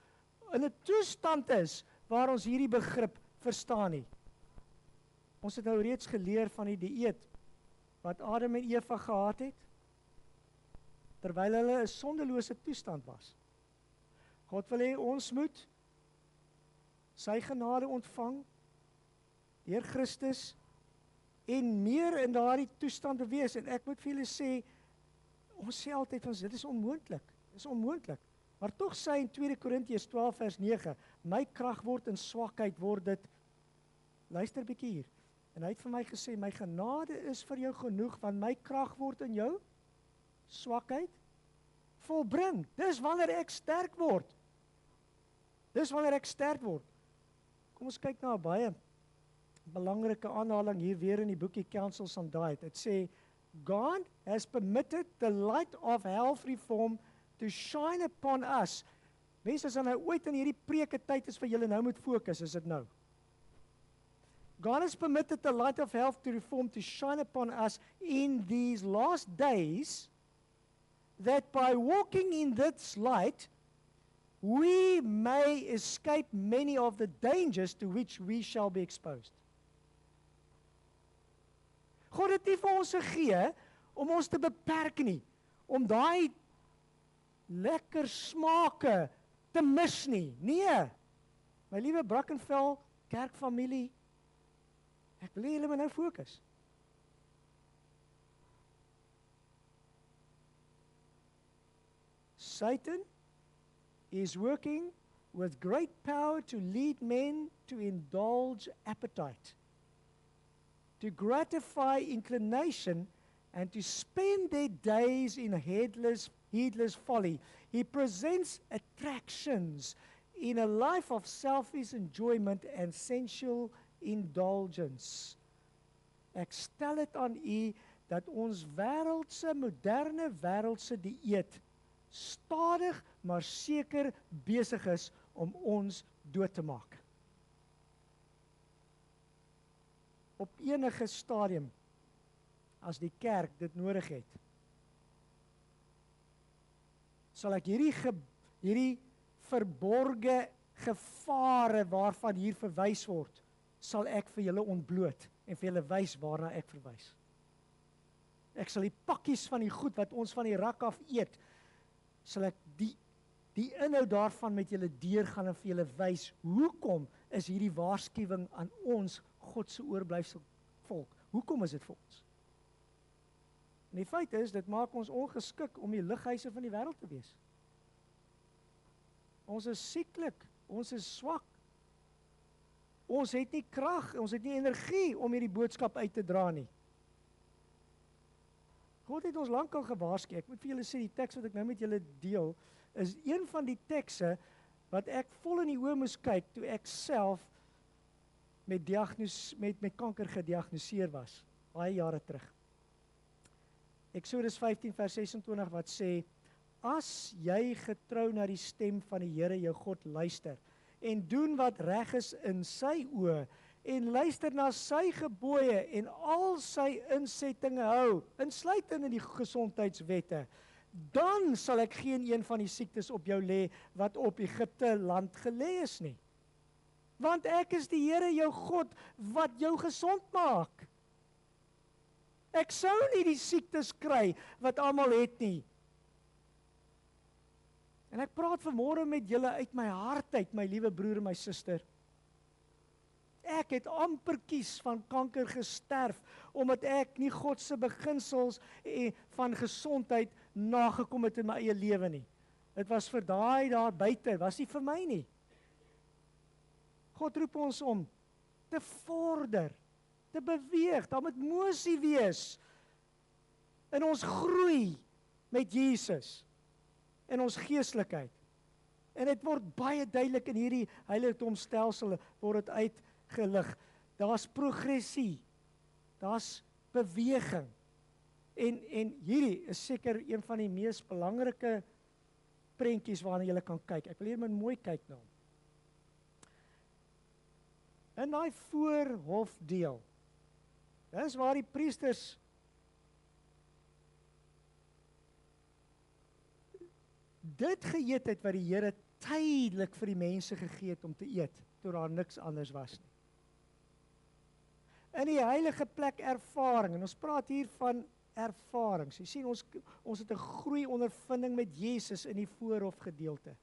in 'n toestand is waar ons hierdie begrip verstaan nie. Ons het nou reeds geleer van die dieet wat Adam en Eva gehad het, terwyl hulle 'n sondelose toestand was. God wil hê ons moet sy genade ontvang deur Christus en meer in daardie toestand bewees. En ek moet vir julle sê, ons sê altyd van dit is onmoontlik. Dit is onmoontlik. Maar tog sê hy in 2 Korintiërs 12 vers 9, my krag word in swakheid word dit. Luister 'n bietjie hier. En hy het vir my gesê, my genade is vir jou genoeg, want my krag word in jou swakheid volbring. Dis wanneer ek sterk word. Dis wanneer ek sterk word. Kom ons kyk na 'n baie belangrike aanhaling hier weer in die boekie Counsels on Diet. Dit sê, God has permitted the light of health reform to shine upon us. Mense, as nou ooit in hierdie preke tyd is vir julle nou moet fokus, is dit nou. God has permitted the light of health to reform to shine upon us in these last days, that by walking in this light, we may escape many of the dangers to which we shall be exposed. God het nie vir ons gegee om ons te beperk nie, om daai lekker smake te mis nie. Nee, my liewe Brackenfell kerkfamilie, ek wil hê julle moet nou fokus. Satan is working with great power to lead men to indulge appetite, to gratify inclination, and to spend their days in heedless folly. He presents attractions in a life of selfish enjoyment and sensual indulgence. Ek stel dit aan u dat ons wêreldse, moderne wêreldse dieet stadig maar seker besig is om ons dood te maak. Op enige stadium, as die kerk dit nodig het, sal ek hierdie verborge gevare waarvan hier verwys word, sal ek vir julle ontbloot en vir julle wys waarna ek verwys. Ek sal die pakkies van die goed wat ons van die rak af eet, sal ek die inhoud daarvan met julle deurgaan en vir julle wys, hoekom is hierdie waarskuwing aan ons God se oorblyfsel volk? Hoekom is dit vir ons? En die feit is, dit maak ons ongeskik om die lighuise van die wêreld te wees. Ons is sieklik, ons is swak. Ons het nie krag, ons het nie energie om hierdie boodskap uit te dra nie. God het ons lankal gewaarsku. Ek moet vir julle sê, die teks wat ek nou met julle deel, is een van die tekste wat ek vol in die oë moes kyk toe ek self met kanker gediagnoseer was, baie jare terug. Eksodus 15 vers 26 wat sê, as jy getrou na die stem van die Here jou God luister en doen wat reg is in sy oë en luister na sy gebooie en al sy insettinge hou, insluitend in die gesondheidswette, dan sal ek geen een van die siektes op jou lê wat op Egipte land gelê is nie. Want ek is die Here jou God wat jou gesond maak. Ek sou nie die siektes kry wat almal het nie. En ek praat vanmôre met julle uit my hart uit, my liewe broer en my suster. Ek het amper kies van kanker gesterf, omdat ek nie God se beginsels van gesondheid nagekom het in my eie lewe nie. Dit was vir daai daar buite, was nie vir my nie. God roep ons om te vorder, te beweeg, daar moet mosie wees in ons groei met Jesus, in ons geestelikheid. En dit word baie duidelik in hierdie heiligdomstelsel, word dit uitgelig. Daar's progressie, daar's beweging. En hierdie is seker een van die mees belangrike prentjies waarna jy kan kyk. Ek wil hier mooi kyk na hom. In daai voorhofdeel, dis waar die priesters dit geëet het wat die Here tydelik vir die mense gegee het om te eet, toe daar niks anders was nie. In die heilige plek ervaring, en ons praat hier van ervarings. Jy sien, ons het 'n groei ondervinding met Jesus in die voorhofgedeelte.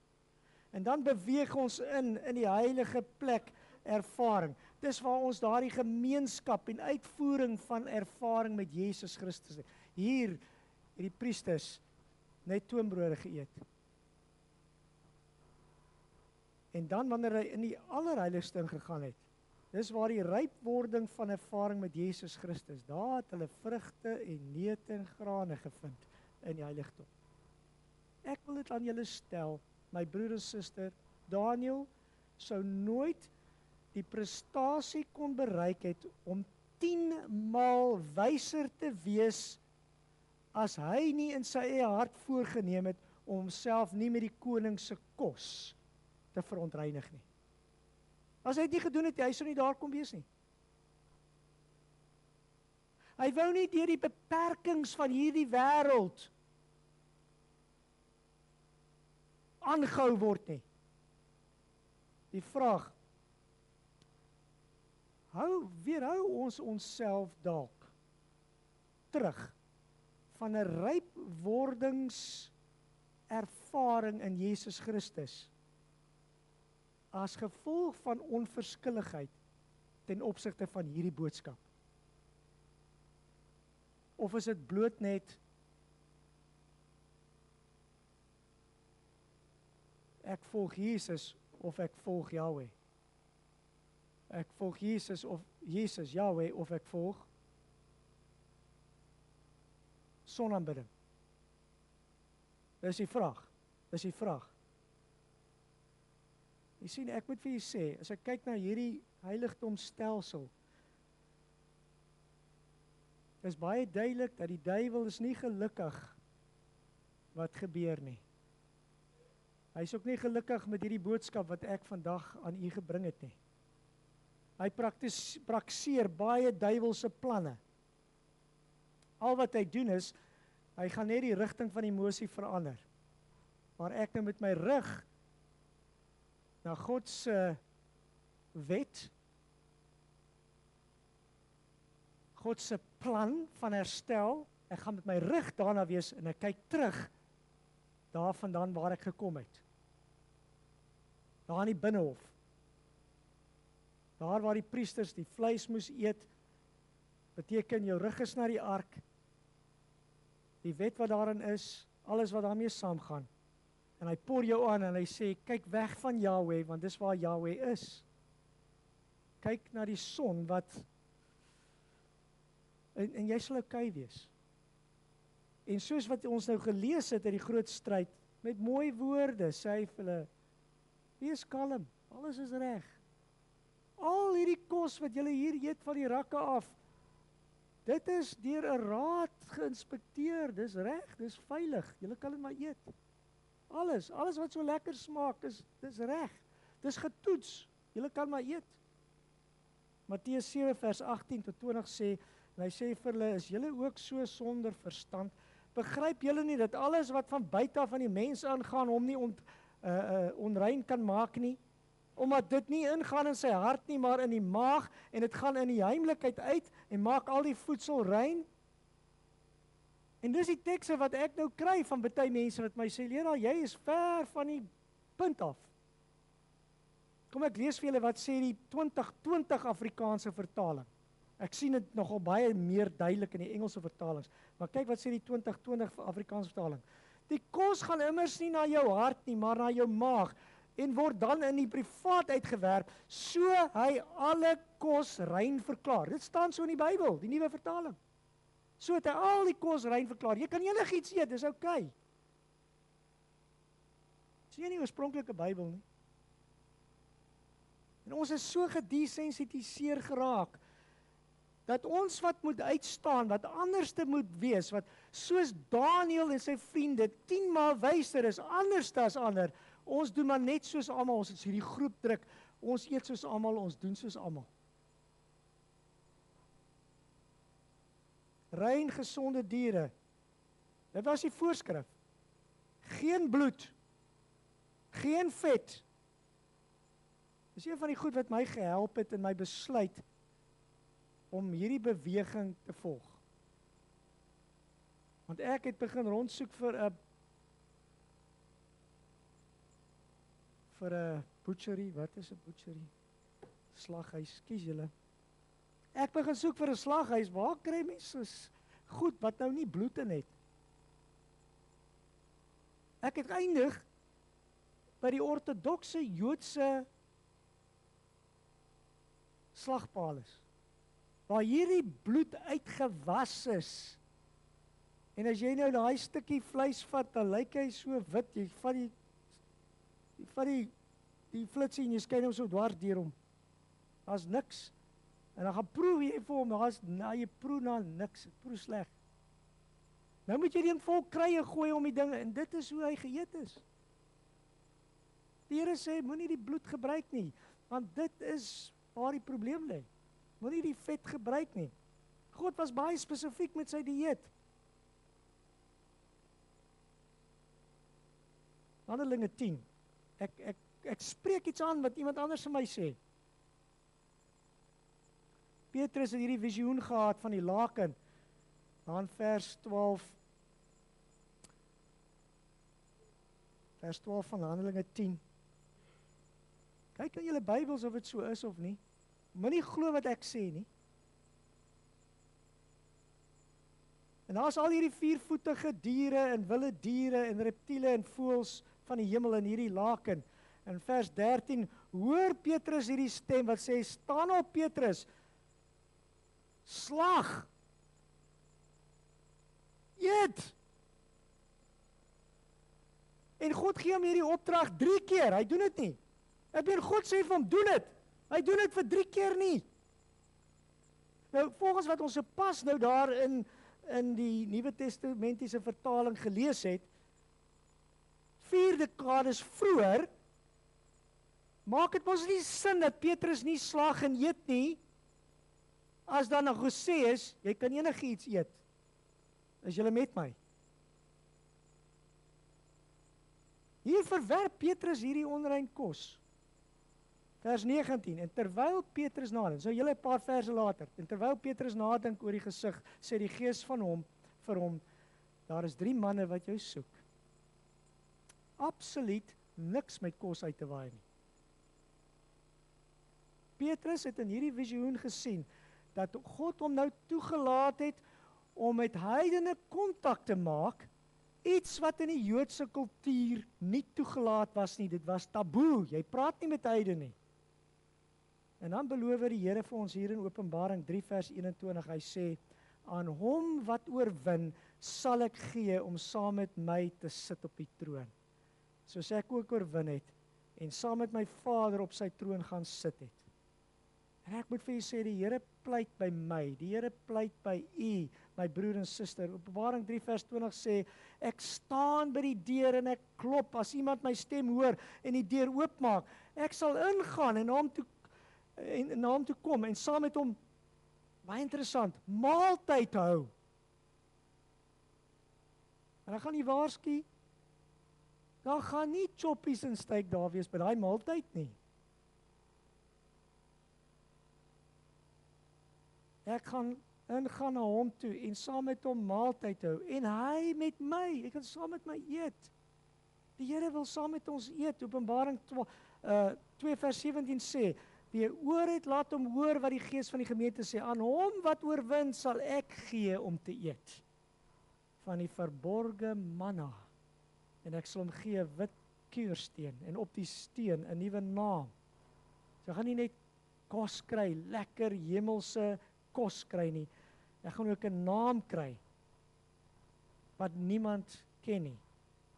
En dan beweeg ons in die heilige plek ervaring. Dis waar ons daardie gemeenskap en uitvoering van ervaring met Jesus Christus het. Hier het die priesters net toonbrode geëet. En dan wanneer hy in die allerheiligste ingegaan het, dis waar die rypwording van ervaring met Jesus Christus, daar het hulle vrugte en neute en grane gevind in die heiligdom. Ek wil dit aan julle stel, my broer en suster, Daniël sou nooit die prestasie kon bereik het om 10 maal wyser te wees as hy nie in sy eie hart voorgenem het om homself nie met die koning se kos te verontreinig nie. As hy dit nie gedoen het, hy sou nie daar kom wees nie. Hy wou nie deur die beperkings van hierdie wêreld aangehou word nie. Die vraag, weerhou ons onsself dalk terug van 'n rypwordingservaring in Jesus Christus as gevolg van onverskilligheid ten opsigte van hierdie boodskap? Of is dit bloot net ek volg Jesus of ek volg Yahweh? Ek volg Jesus of Jesus Yahweh of ek volg sonaanbidding? Dis die vraag. Jy sien, ek moet vir julle sê, as ek kyk na hierdie heiligdomstelsel, is baie duidelik dat die duiwel is nie gelukkig wat gebeur nie. Hy is ook nie gelukkig met hierdie boodskap wat ek vandag aan u gebring het nie. Hy praktiseer baie duiwelse planne. Al wat hy doen is, hy gaan net die rigting van die emosie verander. Maar ek nou met my rug na God se wet, God se plan van herstel, ek gaan met my rug daarna wees en ek kyk terug daarvandaan waar ek gekom het. Daar in die binnehof. Daar waar die priesters die vleis moes eet, beteken jou rug is na die ark, die wet wat daarin is, alles wat daarmee saamgaan. En hy por jou aan en hy sê, kyk weg van Yahweh, want dis waar Yahweh is. Kyk na die son wat, en jy sal okay wees. En soos wat ons nou gelees het in die groot stryd, met mooi woorde, sê hy vir hulle, wees kalm, alles is reg. Al hierdie kos wat julle hier eet van die rakke af, dit is deur 'n raad geïnspekteer, dis reg, dis veilig, julle kan dit maar eet. Alles wat so lekker smaak, dis reg, dis getoets, julle kan maar eet. Matteus 7 vers 18 tot 20 sê, en hy sê vir hulle, is julle ook so sonder verstand? Begryp julle nie dat alles wat van buite af aan die mens aangaan hom nie onrein kan maak nie? Omdat dit nie ingaan in sy hart nie, maar in die maag, en dit gaan in die heimlikheid uit en maak al die voedsel rein. En dis die tekste wat ek nou kry van baie mense wat my sê, leraar, jy is ver van die punt af. Kom ek lees vir julle wat sê die 2020 Afrikaanse vertaling. Ek sien dit nogal baie meer duidelik in die Engelse vertalings, maar kyk wat sê die 2020 Afrikaanse vertaling. Die kos gaan immers nie na jou hart nie, maar na jou maag, en word dan in die privaat uitgewerp, so hy alle kos rein verklaar. Dit staan so in die Bybel, die nuwe vertaling. So het hy al die kos rein verklaar. Jy kan enigiets eet, dis oukei. Dis nie die oorspronklike Bybel nie. En ons is so gedesensitiseer geraak, dat ons wat moet uitstaan, wat anderste moet wees, wat soos Daniel en sy vriende 10 maal wyser is, anders as ander, ons doen maar net soos almal, ons is hierdie groep druk, ons eet soos almal, ons doen soos almal. Rein gesonde diere, dit was die voorskrif. Geen bloed, geen vet. Dis een van die goed wat my gehelp het in my besluit om hierdie beweging te volg. Want ek het begin rondsoek vir 'n butchery, wat is 'n butchery? Slaghuis, kies julle. Ek begin soek vir 'n slaghuis, waar kry mense goed wat nou nie bloed in het? Ek het eindig by die ortodokse Joodse slagpaal is, waar hierdie bloed uitgewas is. En as jy nou daai stukkie vleis vat, dan lyk hy so wit, jy vat die flitsie en jy skyn hom so dwars deur hom. Daar's niks. En dan gaan proe jy vir hom, jy proe na niks, proe sleg. Nou moet jy die ding vol krye gooi om die dinge, en dit is hoe hy geëet is. Die Here sê, moenie die bloed gebruik nie, want dit is waar die probleem lê. Moenie die vet gebruik nie. God was baie spesifiek met sy dieet. Handelinge 10. Ek spreek iets aan wat iemand anders vir my sê. Petrus het hierdie visioen gehad van die laken. Dan vers 12. Vers 12 van Handelinge 10. Kyk in julle Bybels of dit so is of nie. Moenie glo wat ek sê nie. En daar is al hierdie viervoetige diere en wilde diere en reptiele en voëls van die hemel in hierdie laken. In vers 13 hoor Petrus hierdie stem wat sê, staan op Petrus, slag, eet. En God gee hom hierdie opdrag 3 keer, hy doen dit nie. Ek bedoel, God sê vir hom, doen dit. Hy doen dit vir 3 keer nie. Nou, volgens wat ons pas nou daar in die Nuwe Testamentiese vertaling gelees het, 4 dekades vroeër, maak dit mos nie sin dat Petrus nie slag en eet nie, as dan nog gesê is, jy kan enigiets eet. Is julle met my? Hier verwerp Petrus hierdie onrein kos. Vers 19, en terwyl Petrus nadink, so julle 'n paar verse later, en terwyl Petrus nadink oor die gesig, sê die Gees van hom, vir hom, daar is 3 manne wat jou soek. Absoluut niks met kos uit te waai nie. Petrus het in hierdie visioen gesien, dat God hom nou toegelaat het, om met heidene kontak te maak, iets wat in die Joodse kultuur nie toegelaat was nie, dit was taboe, jy praat nie met heidene nie. En dan beloof die Here vir ons hier in Openbaring 3 vers 21, hy sê, aan hom wat oorwin, sal ek gee om saam met my te sit op die troon. Soos ek ook oorwin het, en saam met my Vader op sy troon gaan sit het. En ek moet vir julle sê, die Here pleit by my, die Here pleit by u, my broer en suster. Openbaring 3 vers 20 sê, ek staan by die deur en ek klop, as iemand my stem hoor en die deur oopmaak, ek sal ingaan en hom toe en na hom toe kom en saam met hom, baie interessant, maaltyd hou. En dan gaan hy waarsku, daar gaan nie choppies en steak daar wees by daai maaltyd nie. Ek gaan ingaan na hom toe en saam met hom maaltyd hou en hy met my, hy kan saam met my eet. Die Here wil saam met ons eet. Openbaring 2 vers 17 sê, wie 'n oor het, laat hom hoor wat die Gees van die gemeente sê. Aan hom wat oorwin sal ek gee om te eet van die verborge manna. En ek sal hom gee 'n wit kuursteen en op die steen 'n nuwe naam. So gaan nie net kos kry, lekker hemelse kos kry nie. Ek gaan ook 'n naam kry wat niemand ken nie,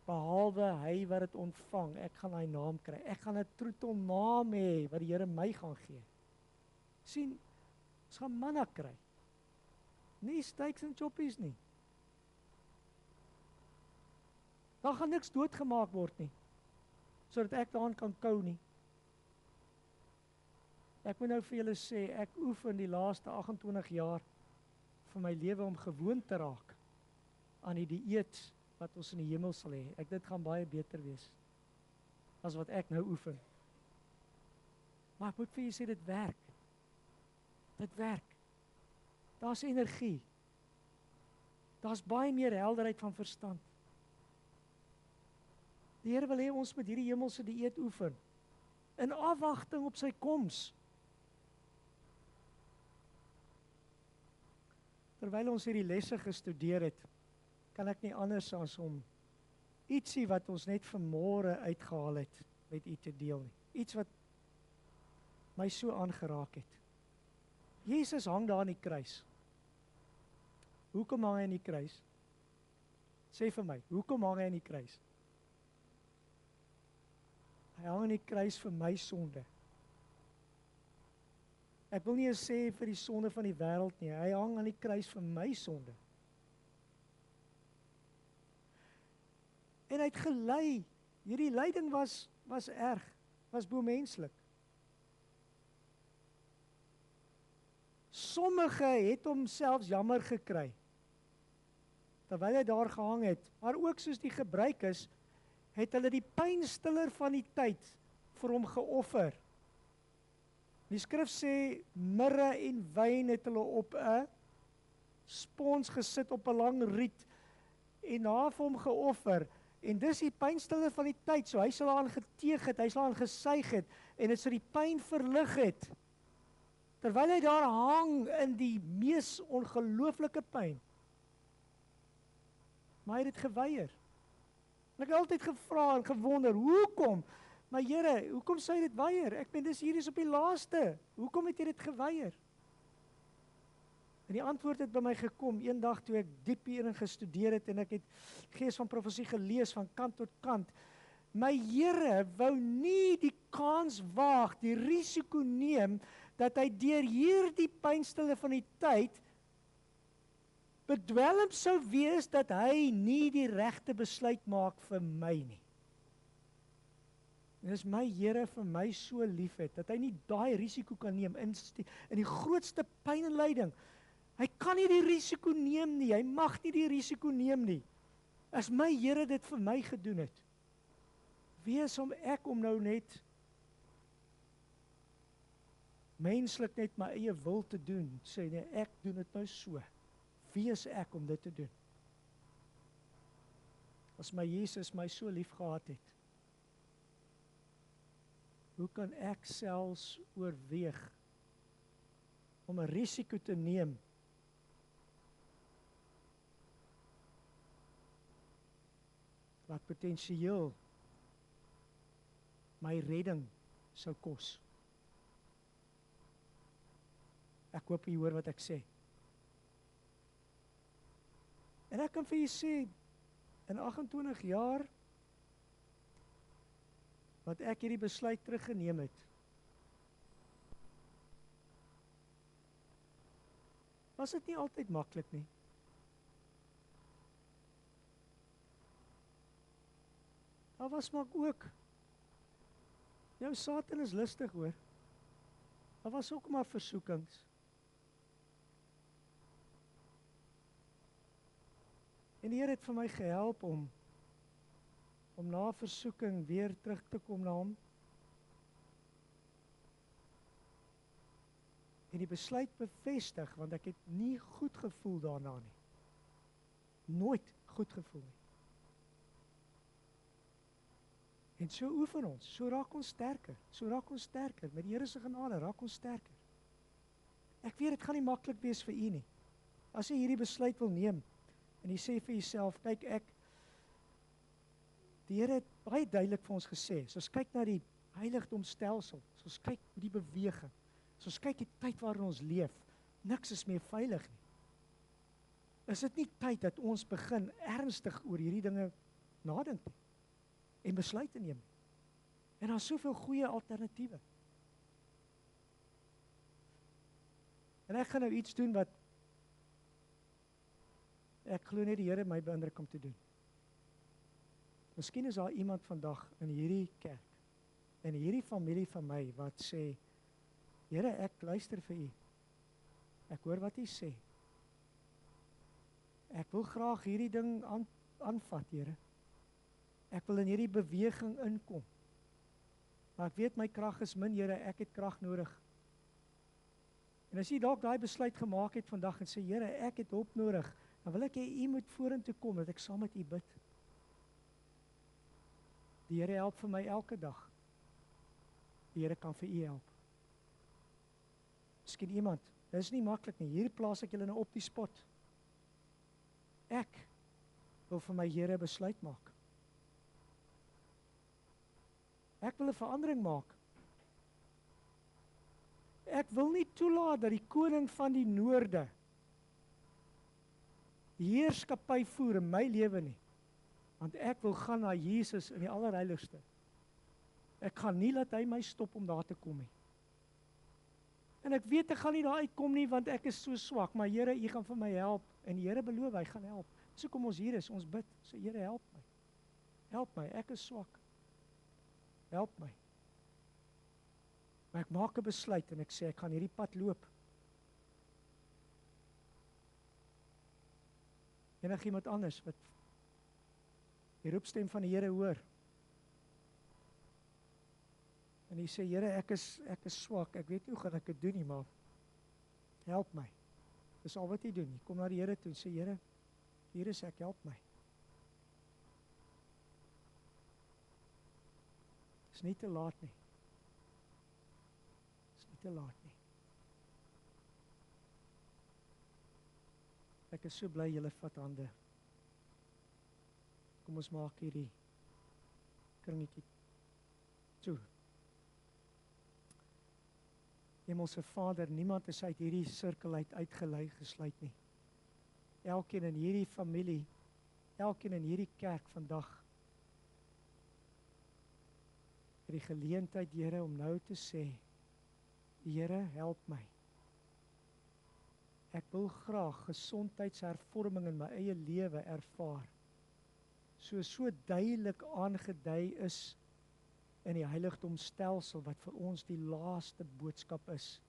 behalwe hy wat dit ontvang. Ek gaan daai naam kry. Ek gaan 'n troetelnaam hê wat die Here my gaan gee. Sien, ons gaan manna kry. Nie steaks en choppies nie. Daar gaan niks doodgemaak word nie, sodat ek daaraan kan kou nie. Ek moet nou vir julle sê, ek oefen die laaste 28 jaar van my lewe om gewoon te raak aan die dieet wat ons in die hemel sal hê. Dit gaan baie beter wees as wat ek nou oefen. Maar ek moet vir julle sê, dit werk. Dit werk. Daar's energie. Daar's baie meer helderheid van verstand. Die Here wil hê ons moet hierdie hemelse dieet oefen in afwagting op sy koms. Terwyl ons hierdie lesse gestudeer het, kan ek nie anders as om ietsie wat ons net vanmôre uitgehaal het met u te deel nie. Iets wat my so aangeraak het. Jesus hang daar aan die kruis. Hoekom hang hy aan die kruis? Sê vir my, hoekom hang hy aan die kruis? Hy hang aan die kruis vir my sonde. Ek wil nie sê vir die sonde van die wêreld nie. Hy hang aan die kruis vir my sonde. En hy het gelei. Hierdie lyding was erg, was bo-menslik. Sommige het hom selfs jammer gekry terwyl hy daar gehang het, maar ook soos die gebruik is, het hulle die pynstiller van die tyd vir hom geoffer. Die skrif sê, mirre en wyn het hulle op 'n spons gesit op 'n lang riet en na vir hom geoffer. En dis die pynstiller van die tyd, so hy sal aan geteeg het, hy sal aan gesuig het, en dit sal die pyn verlig het. Terwyl hy daar hang in die mees ongelooflike pyn. Maar hy het dit geweier. En ek het altyd gevra en gewonder, hoekom? Maar Here, hoekom sê jy dit weier? Ek meen, dis hier is op die laaste. Hoekom het jy dit geweier? En die antwoord het by my gekom, eendag toe ek diep hierin gestudeer het, en ek het Gees van Profesie gelees van kant tot kant. My Here wou nie die kans waag, die risiko neem, dat hy deur hierdie pynstille van die tyd bedwelm sou wees dat hy nie die regte besluit maak vir my nie. En dis my Here vir my so lief het, dat hy nie daai risiko kan neem in die grootste pyn en lyding. Hy kan nie die risiko neem nie, hy mag nie die risiko neem nie. As my Here dit vir my gedoen het, wie is ek om nou net menslik net my eie wil te doen, sê nee, ek doen dit nou so. Wie is ek om dit te doen? As my Jesus my so lief gehad het, hoe kan ek selfs oorweeg om 'n risiko te neem wat potensieel my redding sou kos? Ek hoop jy hoor wat ek sê. En ek kan vir julle sê, in 28 jaar wat ek hierdie besluit teruggeneem het, was dit nie altyd maklik nie. Daar was maar ook, jou Satan is lustig hoor. Daar was ook maar versoekings. En die Here het vir my gehelp om na versoeking weer terug te kom na hom. En die besluit bevestig, want ek het nie goed gevoel daarna nie. Nooit goed gevoel nie. En so oefen ons, so raak ons sterker, met die Here se genade raak ons sterker. Ek weet, dit gaan nie maklik wees vir u nie. As jy hierdie besluit wil neem, en jy sê vir jouself, kyk die Here het baie duidelik vir ons gesê, as ons kyk na die heiligdomstelsel, as ons kyk hoe die beweging, as ons kyk die tyd waarin ons leef, niks is meer veilig nie. Is dit nie tyd dat ons begin ernstig oor hierdie dinge nadink nie, en besluite neem? En daar is soveel goeie alternatiewe. En ek gaan nou iets doen wat ek glo net die Here my beïndruk om te doen. Miskien is daar iemand vandag in hierdie kerk, in hierdie familie van my, wat sê, Here, ek luister vir u. Ek hoor wat u sê. Ek wil graag hierdie ding aanvat, Here. Ek wil in hierdie beweging inkom. Maar ek weet my krag is min, Here, ek het krag nodig. En as jy dalk daai besluit gemaak het vandag en sê, Here, ek het hulp nodig, dan wil ek hê u moet vorentoe kom, dat ek saam met u bid. Die Here help vir my elke dag. Die Here kan vir u help. Miskien iemand, dit is nie maklik nie, hier plaas ek julle nou op die spot. Ek wil vir my Here besluit maak. Ek wil 'n verandering maak. Ek wil nie toelaat dat die koning van die noorde heerskappy voer in my lewe nie. Want ek wil gaan na Jesus in die allerheiligste. Ek gaan nie laat hy my stop om daar te kom nie. En ek weet ek gaan nie daar uitkom nie, want ek is so swak, maar Here, u gaan vir my help. En die Here beloof, hy gaan help. So kom ons hier is, ons bid, sê Here, help my. Help my, ek is swak. Help my. Maar ek maak 'n besluit en ek sê, ek gaan hierdie pad loop. Enigiemand anders wat die roepstem van die Here hoor. En hy sê, Here, ek is swak, ek weet nie hoe gaan ek dit doen nie, maar help my. Dis al wat jy doen, jy kom na die Here toe en sê, Here, hier is ek, help my. Dis nie te laat nie. Dis nie te laat nie. Ek is so bly julle vat hande. Kom ons maak hierdie kringetjie toe. Hemelse Vader, niemand is uit hierdie sirkel uitgelei gesluit nie. Elkeen in hierdie familie, elkeen in hierdie kerk vandag, het die geleentheid, Here, om nou te sê, Here, help my. Ek wil graag gesondheidshervorming in my eie lewe ervaar. So duidelik aangedui is in die heiligdomstelsel wat vir ons die laaste boodskap is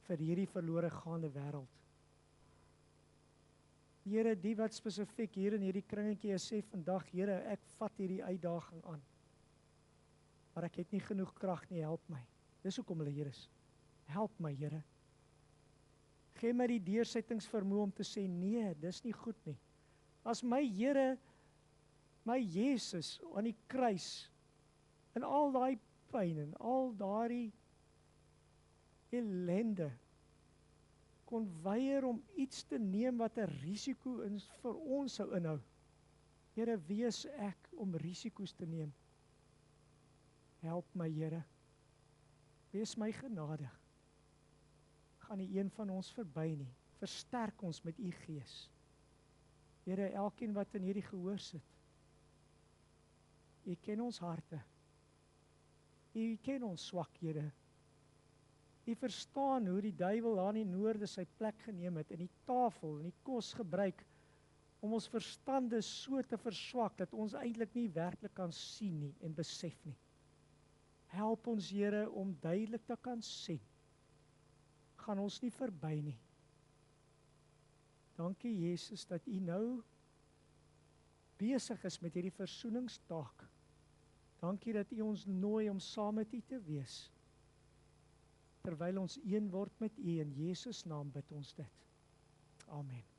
vir hierdie verlore gaande wêreld. Here, die wat spesifiek hier in hierdie kringetjie sê vandag, Here, ek vat hierdie uitdaging aan. Maar ek het nie genoeg krag nie, help my. Dis hoekom hulle hier is. Help my, Here. Gee my die deursettingsvermoë om te sê, nee, dis nie goed nie. As my Here, my Jesus aan die kruis, en al daai pyn en al daardie ellende, kon weier om iets te neem wat 'n risiko vir ons sou inhou. Here, wie is ek om risiko's te neem? Help my, Here. Wees my genadig. Gaan nie een van ons verby nie. Versterk ons met u Gees. Here, elkeen wat in hierdie gehoor sit, u ken ons harte. U ken ons swakhede. U verstaan hoe die duiwel daar in die noorde sy plek geneem het en die tafel en die kos gebruik om ons verstande so te verswak dat ons eintlik nie werklik kan sien nie en besef nie. Help ons, Here, om duidelik te kan sien gaan ons nie verby nie. Dankie Jesus dat U nou besig is met hierdie versoeningstaak. Dankie dat U ons nooi om saam met U te wees. Terwyl ons een word met U, in Jesus naam bid ons dit. Amen.